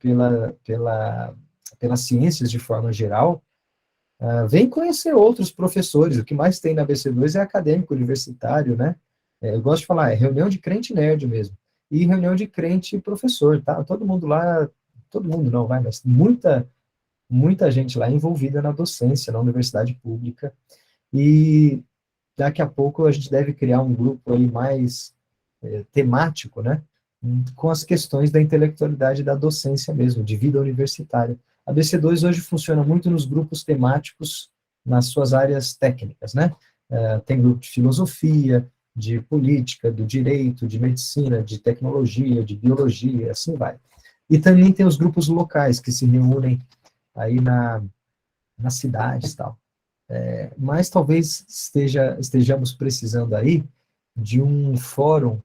pelas ciências de forma geral, vem conhecer outros professores. O que mais tem na ABC2 é acadêmico, universitário, né? Eu gosto de falar, é reunião de crente nerd mesmo. E reunião de crente professor, tá? Todo mundo lá, todo mundo não vai, mas muita gente lá envolvida na docência, na universidade pública. E daqui a pouco a gente deve criar um grupo aí mais temático, né, com as questões da intelectualidade e da docência mesmo, de vida universitária. A BC2 hoje funciona muito nos grupos temáticos, nas suas áreas técnicas, né? Tem grupo de filosofia, de política, do direito, de medicina, de tecnologia, de biologia, assim vai. E também tem os grupos locais que se reúnem aí nas cidades e tal. Mas talvez estejamos precisando aí de um fórum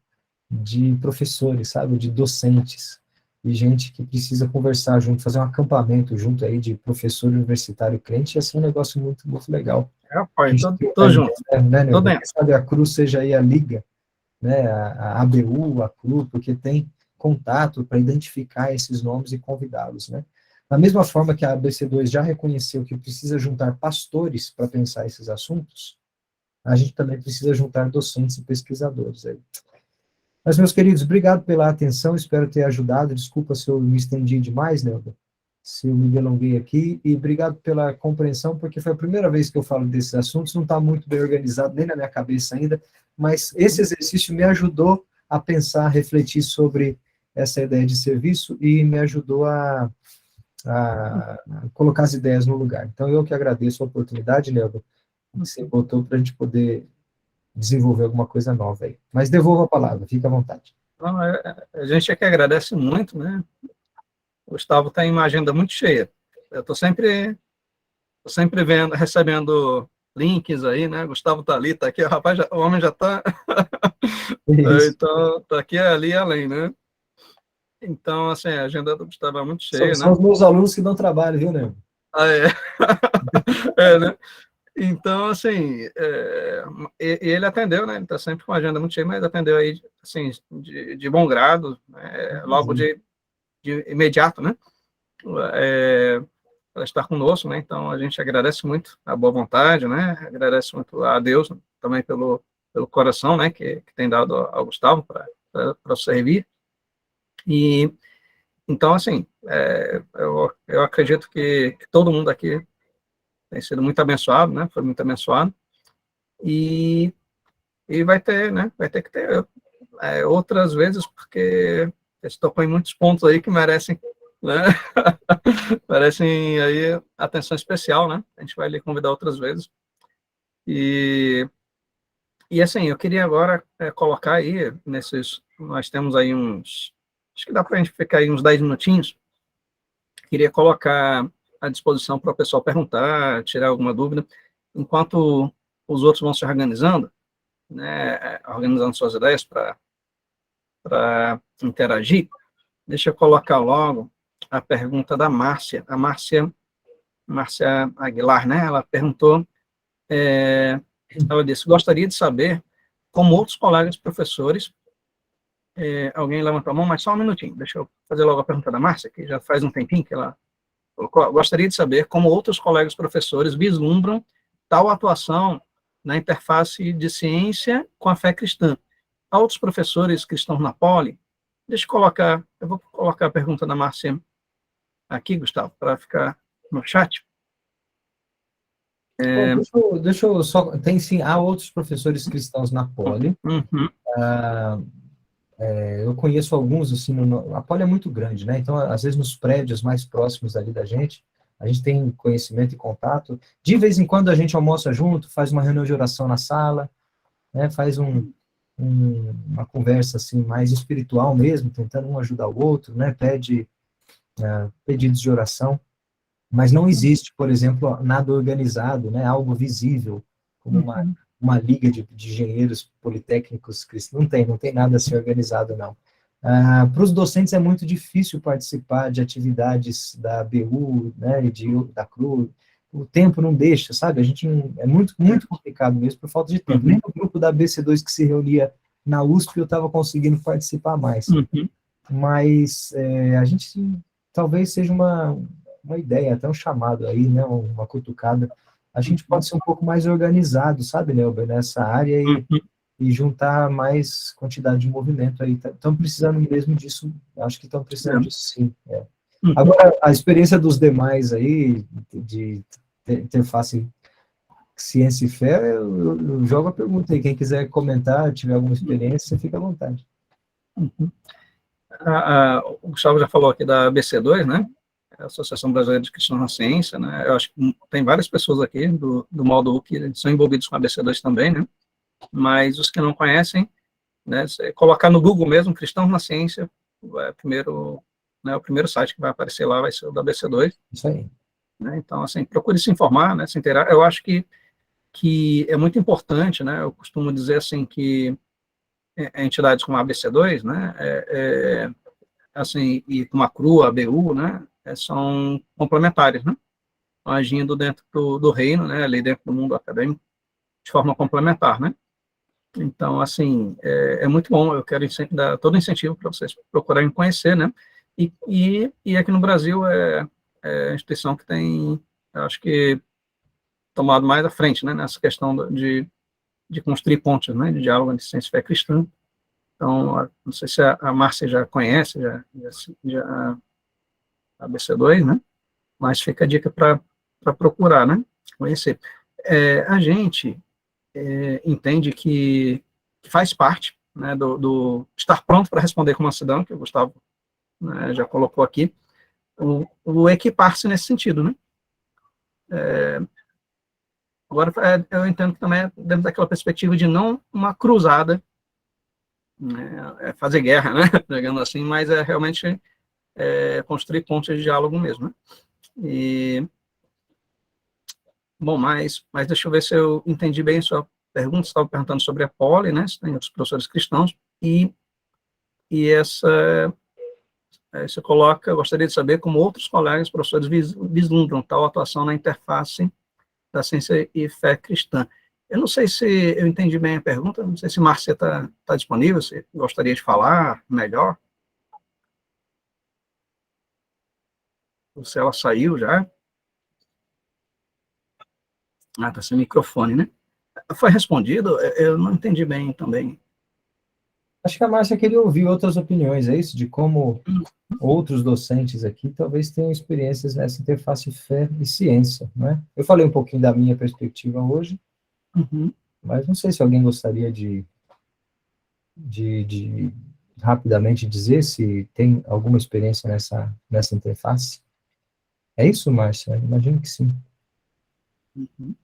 de professores, sabe, de docentes, e gente que precisa conversar junto, fazer um acampamento junto aí de professor universitário crente, ia ser um negócio muito, muito legal. A Apoio, gente tô trocar junto, ideia, né, tô Neuber? Quem dentro. sabe a Cruz seja aí a liga, né, a ABU, a CRU, porque tem contato para identificar esses nomes e convidá-los, né? Da mesma forma que a ABC2 já reconheceu que precisa juntar pastores para pensar esses assuntos, a gente também precisa juntar docentes e pesquisadores aí. Mas, meus queridos, obrigado pela atenção, espero ter ajudado. Desculpa se eu me estendi demais, Nelda, se eu me delonguei aqui, e obrigado pela compreensão, porque foi a primeira vez que eu falo desses assuntos, não está muito bem organizado, nem na minha cabeça ainda, mas esse exercício me ajudou a pensar, a refletir sobre essa ideia de serviço e me ajudou a colocar as ideias no lugar. Então, eu que agradeço a oportunidade, Nelda, que você botou para a gente poder desenvolver alguma coisa nova aí. Mas devolvo a palavra, fica à vontade. Não, a gente é que agradece muito, né? O Gustavo tem uma agenda muito cheia. Eu estou sempre vendo, recebendo links aí, né? Gustavo tá ali, tá aqui, o rapaz, o homem já tá, É isso. então, tá aqui, ali, além, né? Então, assim, a agenda do Gustavo é muito cheia, São né? os meus alunos que dão trabalho, viu, Nego? Ah, é. É, né? Então, assim, ele atendeu, né? Ele está sempre com a agenda muito cheia, mas atendeu aí, assim, de bom grado, né? Logo de imediato, né? Para estar conosco, né? Então, a gente agradece muito a boa vontade, né? Agradece muito a Deus também pelo coração, né? Que tem dado ao Gustavo para servir. E, então, assim, eu acredito que todo mundo aqui tem sido muito abençoado, né? Foi muito abençoado. E vai ter, né? Vai ter que ter outras vezes, porque eles tocam em muitos pontos aí que merecem, né? Merecem aí atenção especial, né? A gente vai lhe convidar outras vezes. E, assim, eu queria agora colocar aí, nós temos aí acho que dá para a gente ficar aí uns 10 minutinhos, queria colocar à disposição para o pessoal perguntar, tirar alguma dúvida, enquanto os outros vão se organizando, né, organizando suas ideias para interagir. Deixa eu colocar logo a pergunta da Márcia. A Márcia Aguilar, né? Ela perguntou, ela disse, gostaria de saber como outros colegas professores, alguém levantou a mão, mas só um minutinho, deixa eu fazer logo a pergunta da Márcia, que já faz um tempinho que ela colocou, gostaria de saber como outros colegas professores vislumbram tal atuação na interface de ciência com a fé cristã. Há outros professores cristãos na Poli? Eu vou colocar a pergunta da Márcia aqui, Gustavo, para ficar no chat. Bom, deixa eu só. Tem sim, há outros professores cristãos na Poli. Uhum. Eu conheço alguns, assim, a Poli é muito grande, né? Então, às vezes, nos prédios mais próximos ali da gente, a gente tem conhecimento e contato. De vez em quando a gente almoça junto, faz uma reunião de oração na sala, né? Faz uma conversa assim mais espiritual mesmo, tentando um ajudar o outro, né? Pede pedidos de oração, mas não existe, por exemplo, nada organizado, né? Algo visível, como uma liga de engenheiros politécnicos cristãos. Não tem nada assim organizado, não. Para os docentes é muito difícil participar de atividades da BU, né, da CRU. O tempo não deixa, sabe? A gente é muito, muito complicado mesmo por falta de tempo. Nem no grupo da BC2 que se reunia na USP eu estava conseguindo participar mais. Mas a gente talvez seja uma ideia, até um chamado aí, né, uma cutucada. A gente pode ser um pouco mais organizado, sabe, Nelber, nessa área e juntar mais quantidade de movimento aí. Estão precisando mesmo disso, acho que estão precisando disso sim. Agora, a experiência dos demais aí, de interface ciência e fé, eu jogo a pergunta aí. Quem quiser comentar, tiver alguma experiência, fica à vontade. O Gustavo já falou aqui da ABC2, né? A Associação Brasileira de Cristãos na Ciência, né? Eu acho que tem várias pessoas aqui do módulo que são envolvidos com a ABC2 também, né? mas os que não conhecem, né, colocar no Google mesmo, Cristãos na Ciência, o primeiro site que vai aparecer lá vai ser o da BC2. Isso aí. Né? Então, assim, procure se informar, né, se inteirar. Eu acho que é muito importante, né, eu costumo dizer assim que entidades como a ABC2, né, assim, e como a CRU, a ABU, né, são complementares, né, agindo dentro do reino, né, ali dentro do mundo acadêmico, de forma complementar, né. Então, assim, é muito bom, eu quero sempre dar todo incentivo para vocês procurarem conhecer, né, e aqui no Brasil é a instituição que tem, acho que, tomado mais à frente, né, nessa questão de construir pontes, né, de diálogo entre ciência e fé cristã. Então, não sei se a Márcia já conhece, já a BC2, né, mas fica a dica para procurar, né, conhecer. A gente entende que faz parte, né, do estar pronto para responder como cidadão, que o Gustavo, né, já colocou aqui, o equipar-se nesse sentido, né. Agora, eu entendo que também é dentro daquela perspectiva de não uma cruzada, né, fazer guerra, né, digamos assim, mas realmente construir pontes de diálogo mesmo, né. E, bom, mas deixa eu ver se eu entendi bem a sua pergunta. Você estava perguntando sobre a Poli, né, se tem outros professores cristãos, e você coloca, eu gostaria de saber como outros colegas professores vislumbram tal atuação na interface da ciência e fé cristã. Eu não sei se eu entendi bem a pergunta, não sei se Márcia está disponível, se gostaria de falar melhor, ou se ela saiu já. Ah, está sem microfone, né? Foi respondido? Eu não entendi bem também. Acho que a Márcia queria ouvir outras opiniões, é isso? De como outros docentes aqui talvez tenham experiências nessa interface fé e ciência, não é? Eu falei um pouquinho da minha perspectiva hoje, Uhum. mas não sei se alguém gostaria de rapidamente dizer se tem alguma experiência nessa interface. É isso, Márcia? Imagino que sim. Uhum.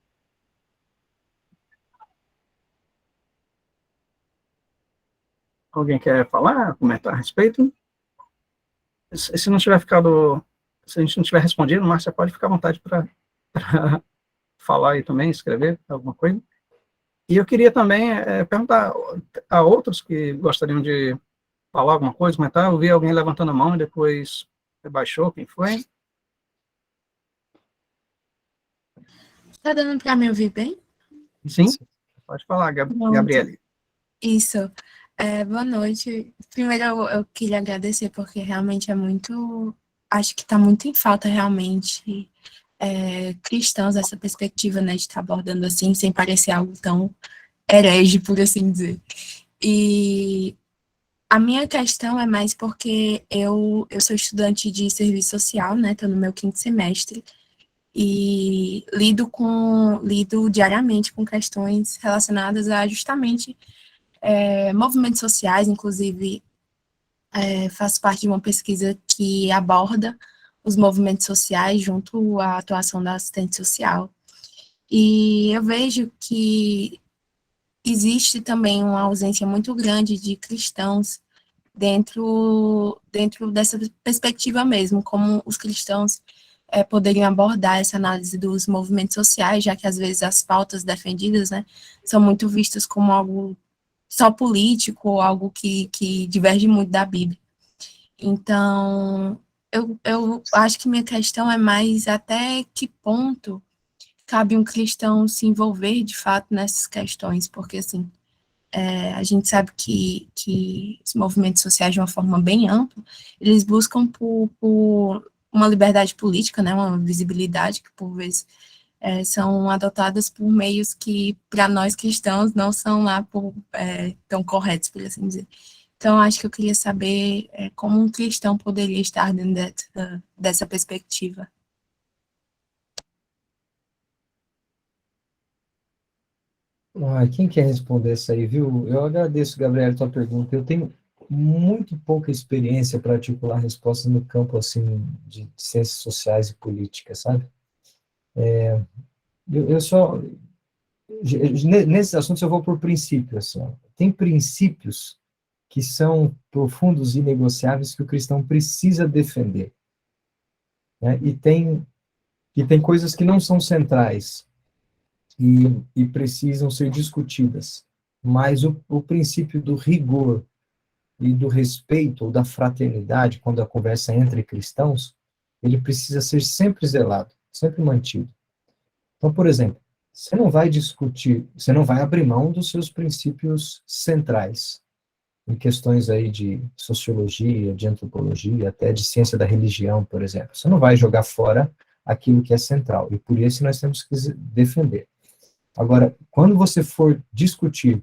Alguém quer falar, comentar a respeito? Se não tiver ficado, se a gente não tiver respondido, Márcia pode ficar à vontade para falar e também escrever alguma coisa. E eu queria também perguntar a outros que gostariam de falar alguma coisa, comentar. Eu vi alguém levantando a mão e depois baixou. Quem foi? Tá dando para me ouvir bem? Sim, pode falar, Pronto. Gabriele. Isso. Boa noite. Primeiro, eu queria agradecer, porque realmente acho que está muito em falta, realmente, cristãos, essa perspectiva, né, de estar abordando assim, sem parecer algo tão herege, por assim dizer. E a minha questão é mais porque eu sou estudante de serviço social, né, estou no meu 5º semestre, e lido diariamente com questões relacionadas a justamente movimentos sociais. Inclusive, faço parte de uma pesquisa que aborda os movimentos sociais junto à atuação da assistente social. E eu vejo que existe também uma ausência muito grande de cristãos dentro dessa perspectiva mesmo, como os cristãos poderiam abordar essa análise dos movimentos sociais, já que às vezes as pautas defendidas, né, são muito vistas como algo só político, ou algo que diverge muito da Bíblia. Então, eu acho que minha questão é mais até que ponto cabe um cristão se envolver de fato nessas questões, porque assim, a gente sabe que os movimentos sociais, de uma forma bem ampla, eles buscam por uma liberdade política, né, uma visibilidade que, por vezes, são adotadas por meios que, para nós cristãos, não são lá tão corretos, por assim dizer. Então, acho que eu queria saber como um cristão poderia estar dentro dessa perspectiva. Quem quer responder isso aí, viu? Eu agradeço, Gabriel, a tua pergunta. Eu tenho muito pouca experiência para articular respostas no campo, assim, de ciências sociais e políticas, sabe? Eu Nesses assuntos eu vou por princípio, assim, ó. Tem princípios que são profundos e inegociáveis que o cristão precisa defender, né? E tem coisas que não são centrais e precisam ser discutidas, mas o princípio do rigor e do respeito ou da fraternidade, quando a conversa é entre cristãos, ele precisa ser sempre zelado, sempre mantido. Então, por exemplo, você não vai discutir, você não vai abrir mão dos seus princípios centrais, em questões aí de sociologia, de antropologia, até de ciência da religião, por exemplo. Você não vai jogar fora aquilo que é central, e por isso nós temos que defender. Agora, quando você for discutir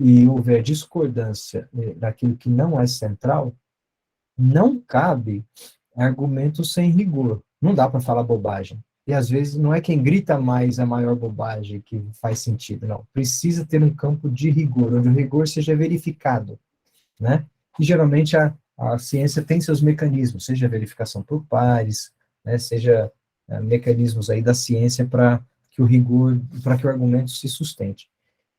e houver discordância daquilo que não é central, não cabe argumento sem rigor. Não dá para falar bobagem. E às vezes não é quem grita mais a maior bobagem que faz sentido, não. Precisa ter um campo de rigor, onde o rigor seja verificado, né? E geralmente a ciência tem seus mecanismos, seja verificação por pares, né, seja mecanismos aí da ciência para que o rigor, para que o argumento se sustente.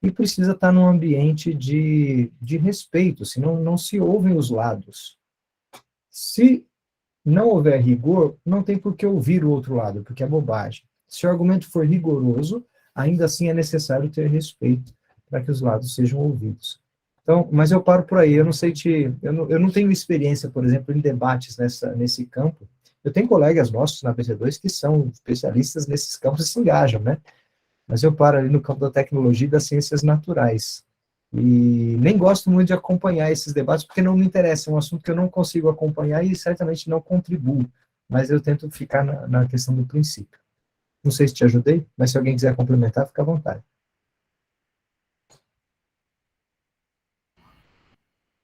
E precisa estar num ambiente de respeito, senão não se ouvem os lados. Se não houver rigor, não tem por que ouvir o outro lado, porque é bobagem. Se o argumento for rigoroso, ainda assim é necessário ter respeito para que os lados sejam ouvidos. Então, mas eu paro por aí, eu não tenho experiência, por exemplo, em debates nesse campo. Eu tenho colegas nossos na PC2 que são especialistas nesses campos e se engajam, né? Mas eu paro ali no campo da tecnologia e das ciências naturais. E nem gosto muito de acompanhar esses debates, porque não me interessa, é um assunto que eu não consigo acompanhar e certamente não contribuo, mas eu tento ficar na questão do princípio. Não sei se te ajudei, mas se alguém quiser complementar, fica à vontade.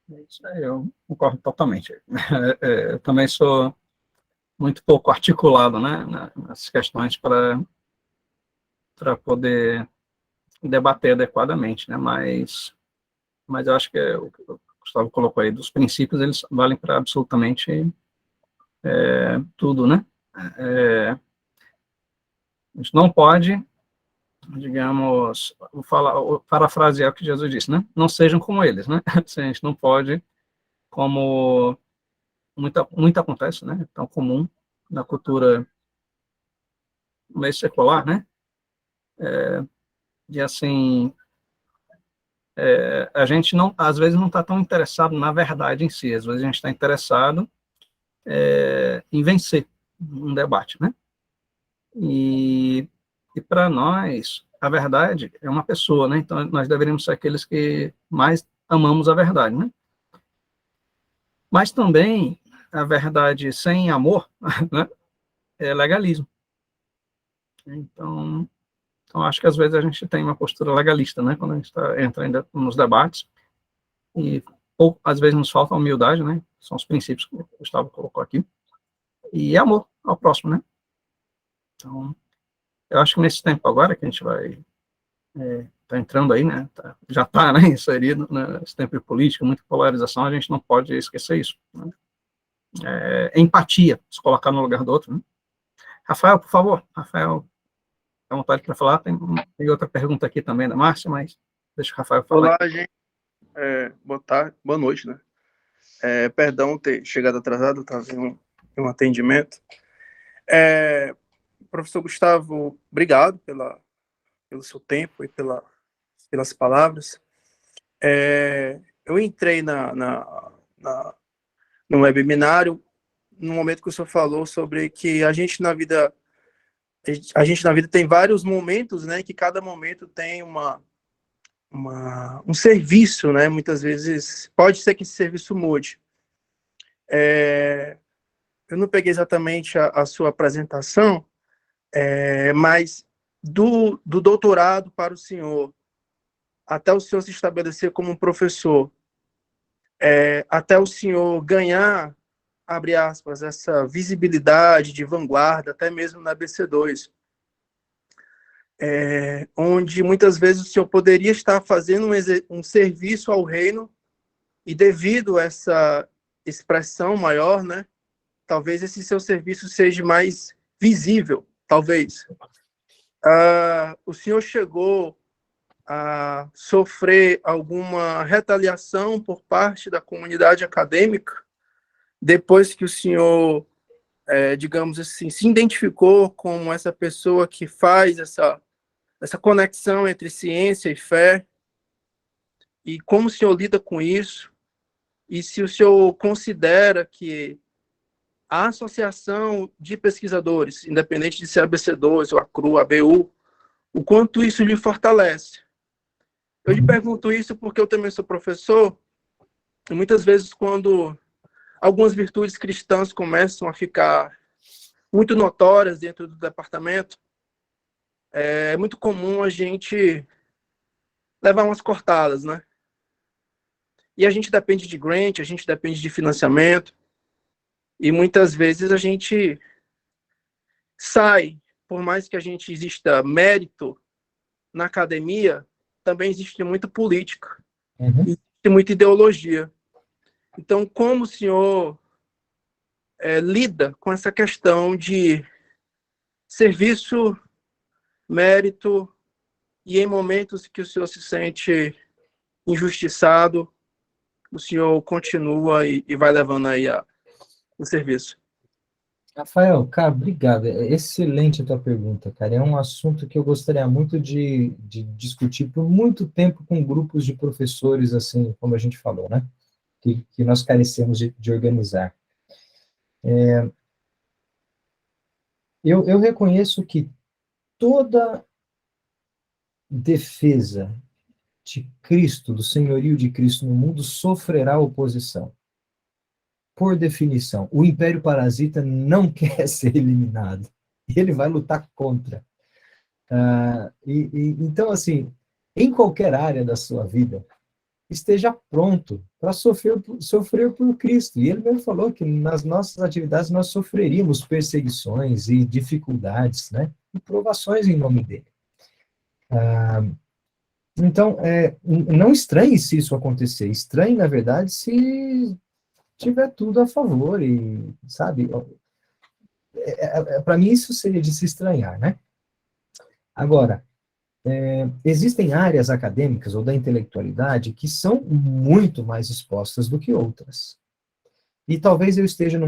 Isso aí, eu concordo totalmente. Eu também sou muito pouco articulado, né, nas questões para poder debater adequadamente, né, mas eu acho que o que o Gustavo colocou aí, dos princípios, eles valem para absolutamente tudo, né? A gente não pode, digamos, vou parafrasear o que Jesus disse, né? Não sejam como eles, né? A gente não pode, como muito acontece, né? Tão comum na cultura meio secular, né? E assim, a gente não, às vezes não está tão interessado na verdade em si, às vezes a gente está interessado em vencer um debate, né? E para nós, a verdade é uma pessoa, né? Então, nós deveríamos ser aqueles que mais amamos a verdade, né? Mas também, a verdade sem amor, né, é legalismo. Então, acho que às vezes a gente tem uma postura legalista, né? Quando a gente entra ainda nos debates, ou às vezes nos falta humildade, né? São os princípios que o Gustavo colocou aqui. E amor ao próximo, né? Então, eu acho que nesse tempo agora que a gente vai tá entrando aí, né? Já está, né, inserido nesse tempo de política, muita polarização, a gente não pode esquecer isso. Né? Empatia, se colocar no lugar do outro. Né? Rafael, por favor. Rafael, à vontade para falar. Tem outra pergunta aqui também da Márcia, mas deixa o Rafael falar. Olá, gente. Boa tarde, boa noite, né? Perdão ter chegado atrasado, estava em um atendimento. Professor Gustavo, obrigado pelo seu tempo e pelas palavras. Eu entrei no webinário no momento que o senhor falou sobre que a gente na vida tem vários momentos, né? Que cada momento tem um serviço, né? Muitas vezes pode ser que esse serviço mude. Eu não peguei exatamente a sua apresentação, mas do doutorado para o senhor, até o senhor se estabelecer como um professor, até o senhor ganhar, abre aspas, essa visibilidade de vanguarda, até mesmo na BC2, onde muitas vezes o senhor poderia estar fazendo um serviço ao reino e devido a essa expressão maior, né, talvez esse seu serviço seja mais visível, talvez. O senhor chegou a sofrer alguma retaliação por parte da comunidade acadêmica, depois que o senhor, digamos assim, se identificou como essa pessoa que faz essa conexão entre ciência e fé, e como o senhor lida com isso, e se o senhor considera que a associação de pesquisadores, independente de ser ABC2, ou a CRU, a ABU, o quanto isso lhe fortalece. Eu lhe pergunto isso porque eu também sou professor, e muitas vezes quando algumas virtudes cristãs começam a ficar muito notórias dentro do departamento, é muito comum a gente levar umas cortadas, né? E a gente depende de grant, a gente depende de financiamento, e muitas vezes a gente sai, por mais que a gente exista mérito na academia, também existe muita política, existe muita ideologia. Então, como o senhor lida com essa questão de serviço, mérito, e em momentos que o senhor se sente injustiçado, o senhor continua e vai levando aí o serviço? Rafael, cara, obrigado. É excelente a tua pergunta, cara. É um assunto que eu gostaria muito de discutir por muito tempo com grupos de professores, assim, como a gente falou, né? Que nós carecemos de organizar. Eu reconheço que toda defesa de Cristo, do senhorio de Cristo no mundo, sofrerá oposição. Por definição, o império parasita não quer ser eliminado. Ele vai lutar contra. Então, assim, em qualquer área da sua vida, esteja pronto para sofrer por Cristo. E ele mesmo falou que nas nossas atividades nós sofreríamos perseguições e dificuldades, né? E provações em nome dele. Então, não estranhe se isso acontecer. Estranhe, na verdade, se tiver tudo a favor e, sabe, para mim isso seria de se estranhar, né? Agora, existem áreas acadêmicas ou da intelectualidade que são muito mais expostas do que outras. E talvez eu esteja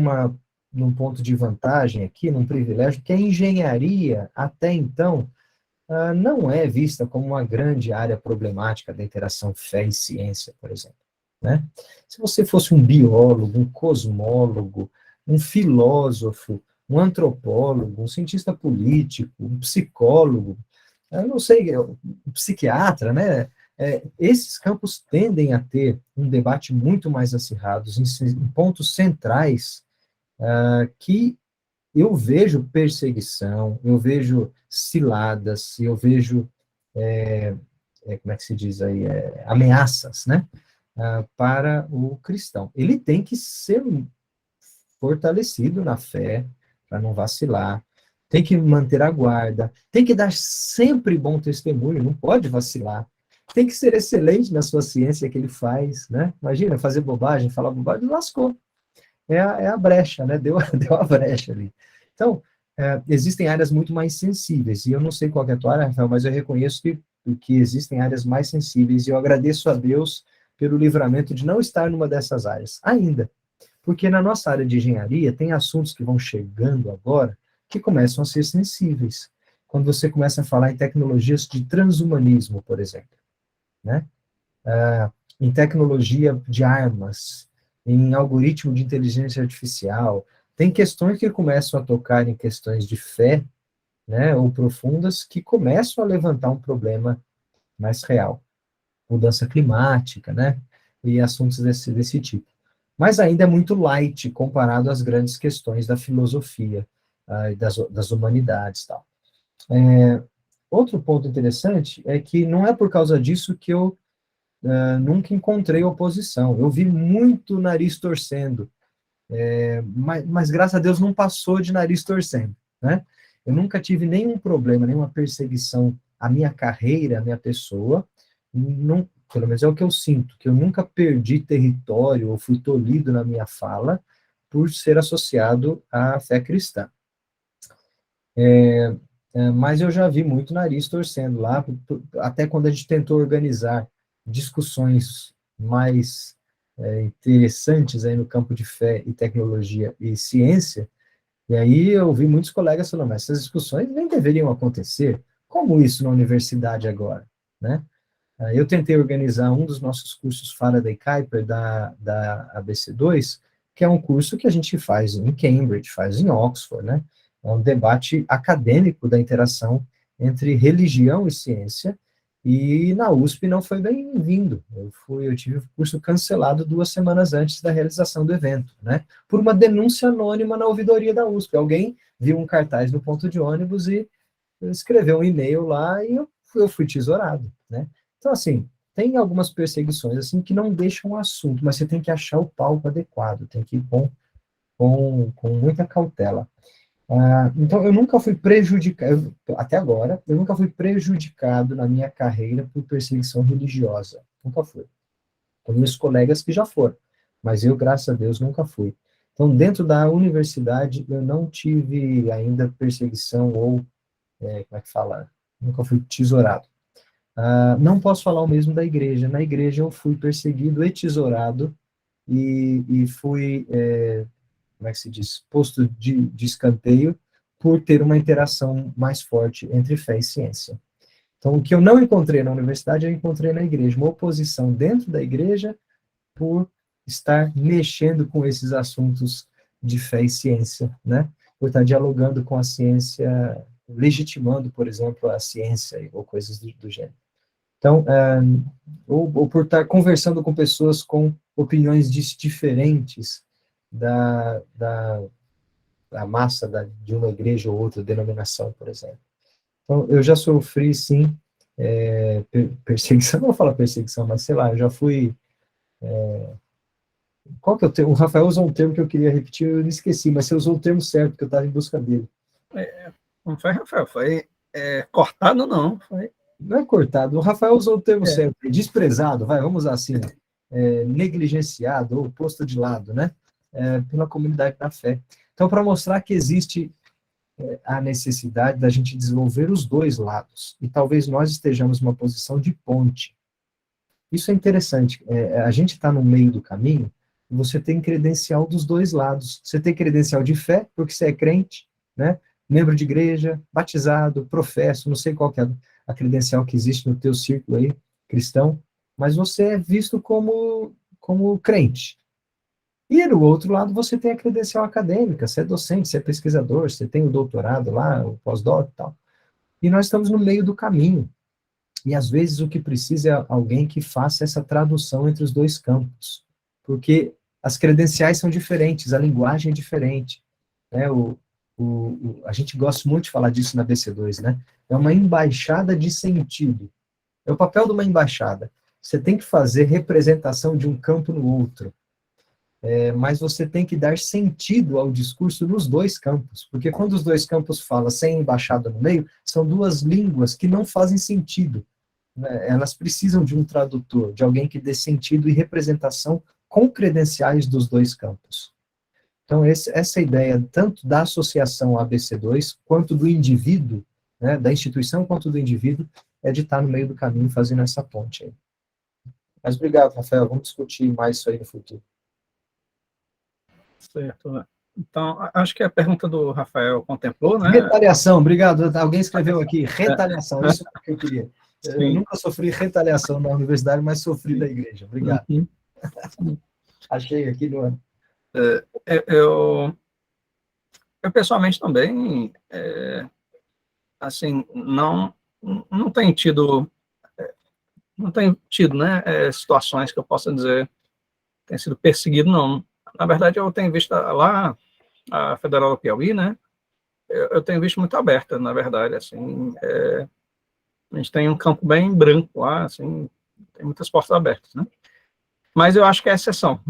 num ponto de vantagem aqui, num privilégio, que a engenharia, até então, não é vista como uma grande área problemática da interação fé e ciência, por exemplo. Né? Se você fosse um biólogo, um cosmólogo, um filósofo, um antropólogo, um cientista político, um psicólogo, eu não sei, um psiquiatra, né? Esses campos tendem a ter um debate muito mais acirrado, em pontos centrais, que eu vejo perseguição, eu vejo ciladas, eu vejo, como é que se diz aí, ameaças, né? Para o cristão. Ele tem que ser fortalecido na fé, para não vacilar, tem que manter a guarda, tem que dar sempre bom testemunho, não pode vacilar, tem que ser excelente na sua ciência que ele faz, né? Imagina, fazer bobagem, falar bobagem, lascou. É a brecha, né? Deu a brecha ali. Então, existem áreas muito mais sensíveis, e eu não sei qual é a tua área, Rafael, mas eu reconheço que existem áreas mais sensíveis, e eu agradeço a Deus pelo livramento de não estar numa dessas áreas, ainda. Porque na nossa área de engenharia, tem assuntos que vão chegando agora, que começam a ser sensíveis. Quando você começa a falar em tecnologias de transhumanismo, por exemplo, né? Em tecnologia de armas, em algoritmo de inteligência artificial, tem questões que começam a tocar em questões de fé, né, ou profundas, que começam a levantar um problema mais real. Mudança climática, né, e assuntos desse tipo. Mas ainda é muito light comparado às grandes questões da filosofia, e das humanidades e tal. Outro ponto interessante é que não é por causa disso que eu nunca encontrei oposição. Eu vi muito nariz torcendo, mas graças a Deus não passou de nariz torcendo, né? Eu nunca tive nenhum problema, nenhuma perseguição à minha carreira, à minha pessoa, não, pelo menos é o que eu sinto, que eu nunca perdi território ou fui tolhido na minha fala por ser associado à fé cristã. mas eu já vi muito nariz torcendo lá, até quando a gente tentou organizar discussões mais interessantes aí no campo de fé e tecnologia e ciência, e aí eu vi muitos colegas falando, mas essas discussões nem deveriam acontecer, como isso na universidade agora, né? Eu tentei organizar um dos nossos cursos Faraday Kuiper da ABC2, que é um curso que a gente faz em Cambridge, faz em Oxford, né? É um debate acadêmico da interação entre religião e ciência, e na USP não foi bem-vindo. Eu tive o curso cancelado 2 semanas antes da realização do evento, né? Por uma denúncia anônima na ouvidoria da USP. Alguém viu um cartaz no ponto de ônibus e escreveu um e-mail lá e eu fui tesourado, né? Então, assim, tem algumas perseguições assim que não deixam o assunto, mas você tem que achar o palco adequado, tem que ir com muita cautela. Então, eu nunca fui prejudicado, até agora, eu nunca fui prejudicado na minha carreira por perseguição religiosa. Nunca fui. Conheço colegas que já foram, mas eu, graças a Deus, nunca fui. Então, dentro da universidade, eu não tive ainda perseguição ou, como é que fala? Nunca fui tesourado. Não posso falar o mesmo da igreja. Na igreja eu fui perseguido e tesourado e fui, como é que se diz, posto de escanteio por ter uma interação mais forte entre fé e ciência. Então, o que eu não encontrei na universidade, eu encontrei na igreja. Uma oposição dentro da igreja por estar mexendo com esses assuntos de fé e ciência, né? Por estar dialogando com a ciência, legitimando, por exemplo, a ciência ou coisas do gênero. Então, ou por estar conversando com pessoas com opiniões diferentes da massa de uma igreja ou outra denominação, por exemplo. Então, eu já sofri, sim, perseguição, não vou falar perseguição, mas sei lá, eu já fui... qual que é o termo? O Rafael usou um termo que eu queria repetir, eu me esqueci, mas você usou o termo certo, porque eu estava em busca dele. Não foi, Rafael, foi cortado, não, foi... Não é cortado, o Rafael usou o termo certo, desprezado, vamos usar assim, negligenciado ou posto de lado, né? Pela comunidade da fé. Então, para mostrar que existe a necessidade da gente desenvolver os dois lados, e talvez nós estejamos numa posição de ponte. Isso é interessante, a gente está no meio do caminho, e você tem credencial dos dois lados. Você tem credencial de fé, porque você é crente, né? Membro de igreja, batizado, professo, não sei qual que é a credencial que existe no teu círculo aí, cristão, mas você é visto como crente. E do outro lado, você tem a credencial acadêmica, você é docente, você é pesquisador, você tem o doutorado lá, o pós-doc e tal. E nós estamos no meio do caminho. E às vezes o que precisa é alguém que faça essa tradução entre os dois campos. Porque as credenciais são diferentes, a linguagem é diferente. Né? A gente gosta muito de falar disso na BC2, né? É uma embaixada de sentido. É o papel de uma embaixada. Você tem que fazer representação de um campo no outro. Mas você tem que dar sentido ao discurso nos dois campos, porque quando os dois campos falam sem embaixada no meio, são duas línguas que não fazem sentido, né? Elas precisam de um tradutor, de alguém que dê sentido e representação com credenciais dos dois campos. Então, essa ideia, tanto da associação ABC2, quanto do indivíduo, né, da instituição quanto do indivíduo, é de estar no meio do caminho fazendo essa ponte aí. Mas obrigado, Rafael, vamos discutir mais isso aí no futuro. Certo. Então, acho que a pergunta do Rafael contemplou, né? Retaliação, obrigado. Alguém escreveu aqui, retaliação, isso é o que eu queria. Eu nunca sofri retaliação na universidade, mas sofri da igreja. Obrigado. Achei aqui no ano. Eu pessoalmente também, assim, não tenho tido, né, situações que eu possa dizer que tenho sido perseguido, não. Na verdade, eu tenho visto lá a Federal do Piauí, né? Eu tenho visto muito aberta, na verdade, assim, a gente tem um campo bem branco lá, assim, tem muitas portas abertas, né? Mas eu acho que é exceção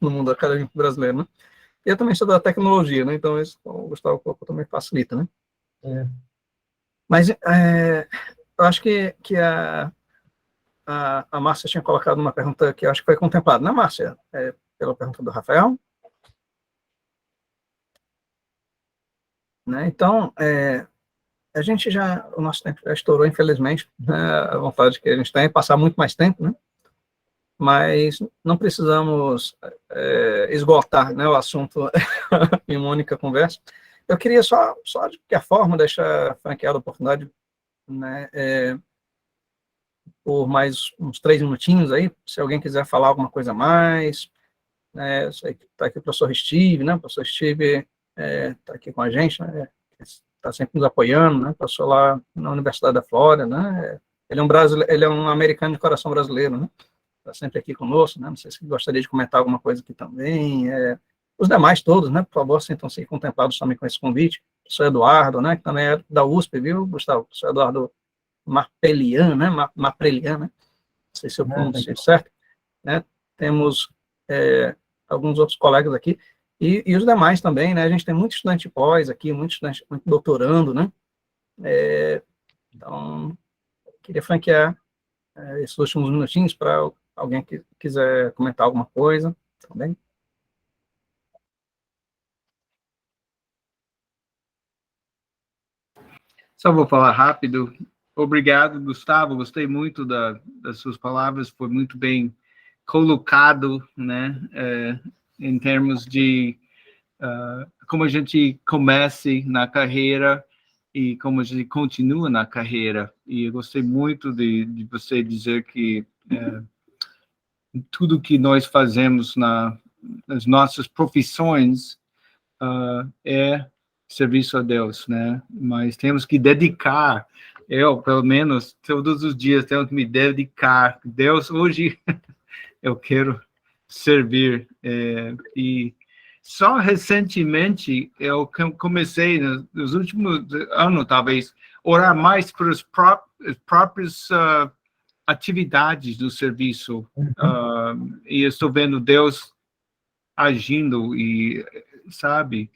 no mundo acadêmico brasileiro, né? E eu também sou da tecnologia, né? Então, isso o Gustavo colocou também facilita, né? Mas eu acho que a Márcia tinha colocado uma pergunta que eu acho que foi contemplada, né, Márcia? Pela pergunta do Rafael. Né? Então, o nosso tempo já estourou, infelizmente, né? A vontade que a gente tem é passar muito mais tempo, né? Mas não precisamos esgotar, né, o assunto em uma única conversa. Eu queria só de qualquer forma, deixar franqueada a oportunidade, né, por mais uns 3 minutinhos aí, se alguém quiser falar alguma coisa a mais, né, eu sei que está aqui o professor Steve, né, o professor Steve está aqui com a gente, né, está sempre nos apoiando, né, professor lá na Universidade da Flórida, né, ele é um americano de coração brasileiro, né, está sempre aqui conosco, né, não sei se gostaria de comentar alguma coisa aqui também, os demais todos, né, por favor, sintam-se contemplados também com esse convite, o professor Eduardo, né, que também é da USP, viu, Gustavo, o professor Eduardo Marpelian, né, Marprelian, né, não sei se eu pronunciei certo, né, temos alguns outros colegas aqui, e os demais também, né, a gente tem muito estudante pós aqui, muito estudante, muito doutorando, né, então, queria franquear esses últimos minutinhos para alguém que quiser comentar alguma coisa, também. Só vou falar rápido. Obrigado, Gustavo. Gostei muito das suas palavras. Foi muito bem colocado, né? Em termos de como a gente comece na carreira e como a gente continua na carreira. E eu gostei muito de você dizer que tudo que nós fazemos nas nossas profissões é serviço a Deus, né? Mas temos que dedicar, pelo menos, todos os dias, tenho que me dedicar. Deus, hoje, eu quero servir. E só recentemente, eu comecei, nos últimos anos, talvez, orar mais para as próprias atividades do serviço. E eu estou vendo Deus agindo e, sabe,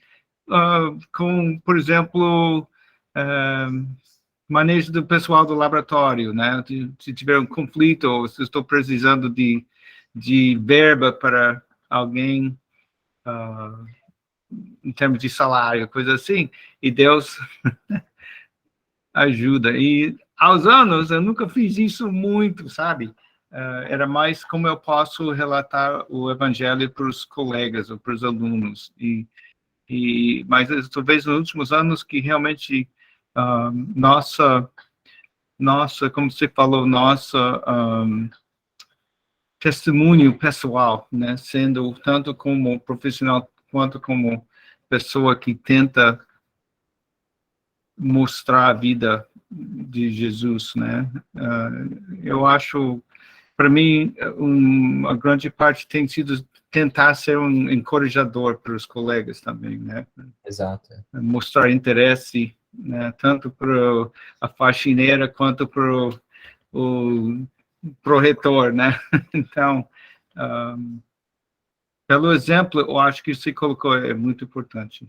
com, por exemplo, manejo do pessoal do laboratório, né? Se tiver um conflito ou se estou precisando de verba para alguém em termos de salário, coisa assim, e Deus ajuda. E aos anos eu nunca fiz isso muito, sabe? Era mais como eu posso relatar o evangelho para os colegas ou para os alunos. Mas talvez nos últimos anos que realmente nossa, como você falou, nossa testemunho pessoal, né, sendo tanto como profissional quanto como pessoa que tenta mostrar a vida de Jesus, né? Eu acho, para mim, a grande parte tem sido tentar ser um encorajador para os colegas também, né? Exato. Mostrar interesse, né, tanto para a faxineira quanto para o reitor, né? Então, pelo exemplo, eu acho que você colocou é muito importante.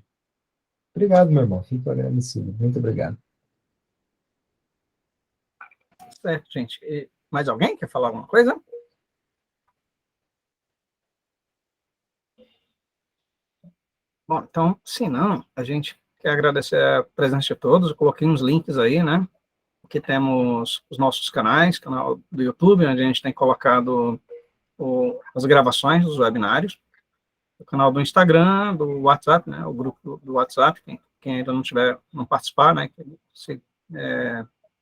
Obrigado, meu irmão. Fico agradecido. Muito obrigado. Certo, gente. E mais alguém quer falar alguma coisa? Bom, então, se não, a gente quer agradecer a presença de todos. Eu coloquei uns links aí, né? Aqui temos os nossos canais, canal do YouTube, onde a gente tem colocado as gravações dos webinários, o canal do Instagram, do WhatsApp, né? O grupo do WhatsApp, quem ainda não participar, né? Se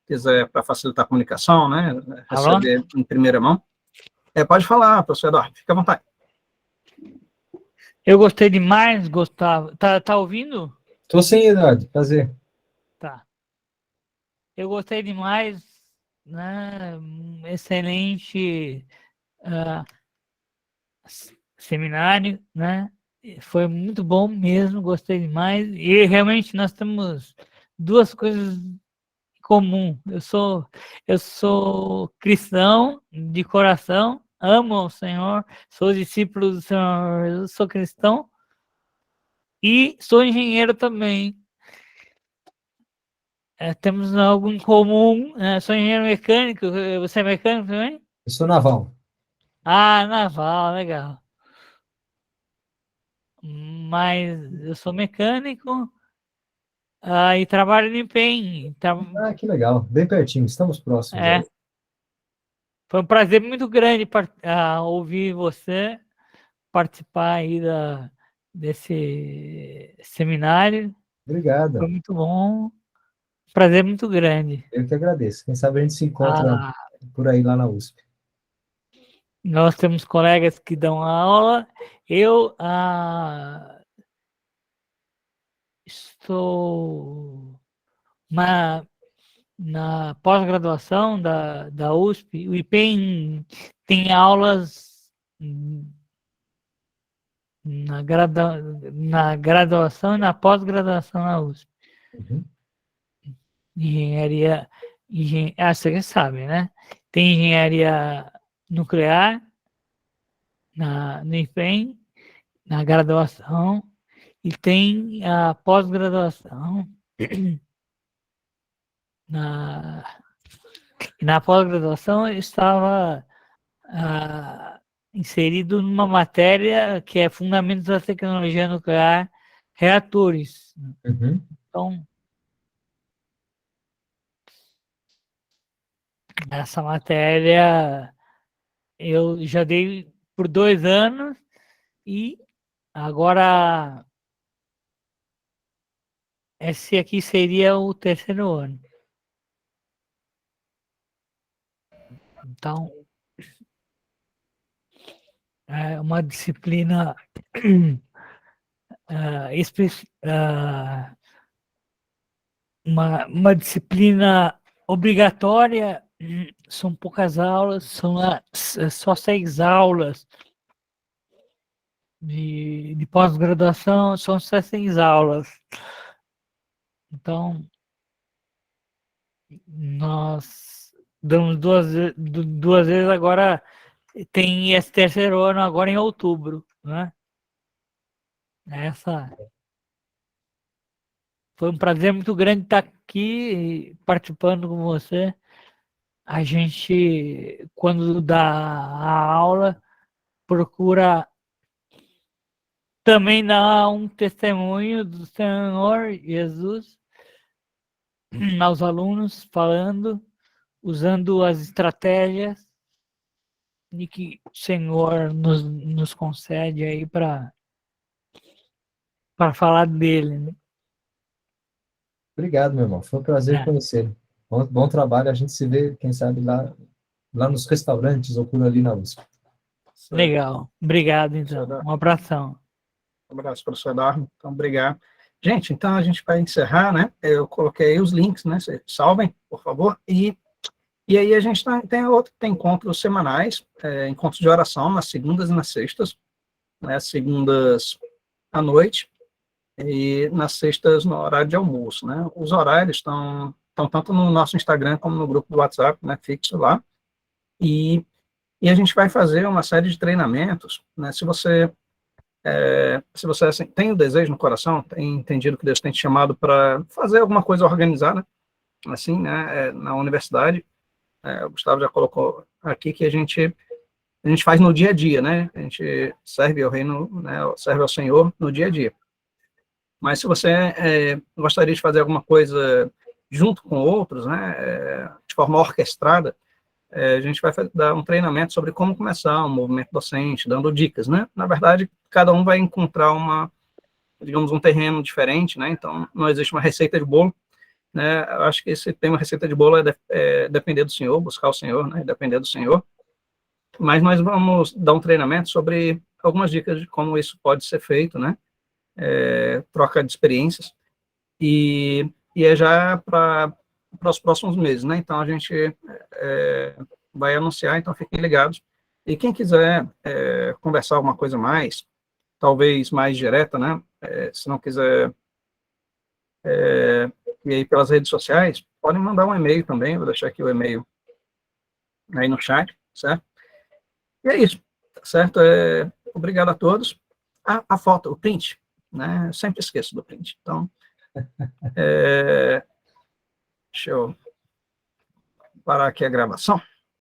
quiser, para facilitar a comunicação, né? Receber em primeira mão. Pode falar, professor Eduardo, fica à vontade. Eu gostei demais, Gustavo. Tá ouvindo? Estou sim, Eduardo. Prazer. Tá. Eu gostei demais, né? Excelente seminário, né? Foi muito bom mesmo, gostei demais. E realmente nós temos duas coisas em comum. Eu sou cristão de coração, amo o Senhor, sou discípulo do Senhor, eu sou cristão e sou engenheiro também. Temos algo em comum. Sou engenheiro mecânico. Você é mecânico também? Eu sou naval. Ah, naval, legal. Mas eu sou mecânico. e trabalho no IPEM. Ah, que legal. Bem pertinho, estamos próximos. É. Aí. Foi um prazer muito grande ouvir você participar aí desse seminário. Obrigado. Foi muito bom. Prazer muito grande. Eu que agradeço. Quem sabe a gente se encontra Ah, por aí lá na USP. nós temos colegas que dão aula. Eu estou na pós-graduação da USP. O IPEM tem aulas na graduação e na pós-graduação na USP. Uhum. Engenharia, você sabe, né? Tem engenharia nuclear no IPEM, na graduação, e tem a pós-graduação. Na pós-graduação eu estava inserido numa matéria que é Fundamentos da Tecnologia Nuclear, Reatores. Uhum. Então, essa matéria eu já dei por 2 anos e agora esse aqui seria o 3º ano. Então, é uma disciplina uma disciplina obrigatória. São poucas aulas, são só 6 aulas de pós-graduação, são só 6 aulas. Então, nós damos 2 vezes agora, tem esse 3º ano agora em outubro, né? Foi um prazer muito grande estar aqui participando com você. A gente, quando dá a aula, procura também dar um testemunho do Senhor Jesus aos alunos, falando, usando as estratégias de que o Senhor nos concede aí para falar dele, né? Obrigado, meu irmão. Foi um prazer conhecê-lo. Bom trabalho. A gente se vê, quem sabe, lá nos restaurantes ou por ali na USP. Legal. Obrigado, então. Um abração. Um abraço, professor Eduardo. Então, obrigado. Gente, então a gente vai encerrar, né? Eu coloquei aí os links, né? Vocês salvem, por favor. E aí a gente tem encontros semanais, encontros de oração nas segundas e nas sextas, né? Segundas à noite e nas sextas no horário de almoço, né? Os horários estão tanto no nosso Instagram como no grupo do WhatsApp, né? Fixo lá. E a gente vai fazer uma série de treinamentos, né? Se você assim, tem o desejo no coração, tem entendido que Deus tem te chamado para fazer alguma coisa organizada, assim, né, na universidade, o Gustavo já colocou aqui que a gente faz no dia a dia, né, a gente serve ao reino, né, serve ao Senhor no dia a dia. Mas se você gostaria de fazer alguma coisa junto com outros, né, de forma orquestrada, a gente vai dar um treinamento sobre como começar um movimento docente, dando dicas, né? Na verdade, cada um vai encontrar digamos, um terreno diferente, né? Então, não existe uma receita de bolo, né? Eu acho que esse tema receita de bolo é depender do Senhor, buscar o Senhor, né? Depender do Senhor. Mas nós vamos dar um treinamento sobre algumas dicas de como isso pode ser feito, né? Troca de experiências. E é já para os próximos meses, né? Então, a gente vai anunciar, então fiquem ligados. E quem quiser conversar alguma coisa mais, talvez mais direta, né? Se não quiser ir aí pelas redes sociais, podem mandar um e-mail também, vou deixar aqui o e-mail aí no chat, certo? E é isso, certo? Obrigado a todos. A foto, o print, né? Eu sempre esqueço do print. Então, deixa eu parar aqui a gravação.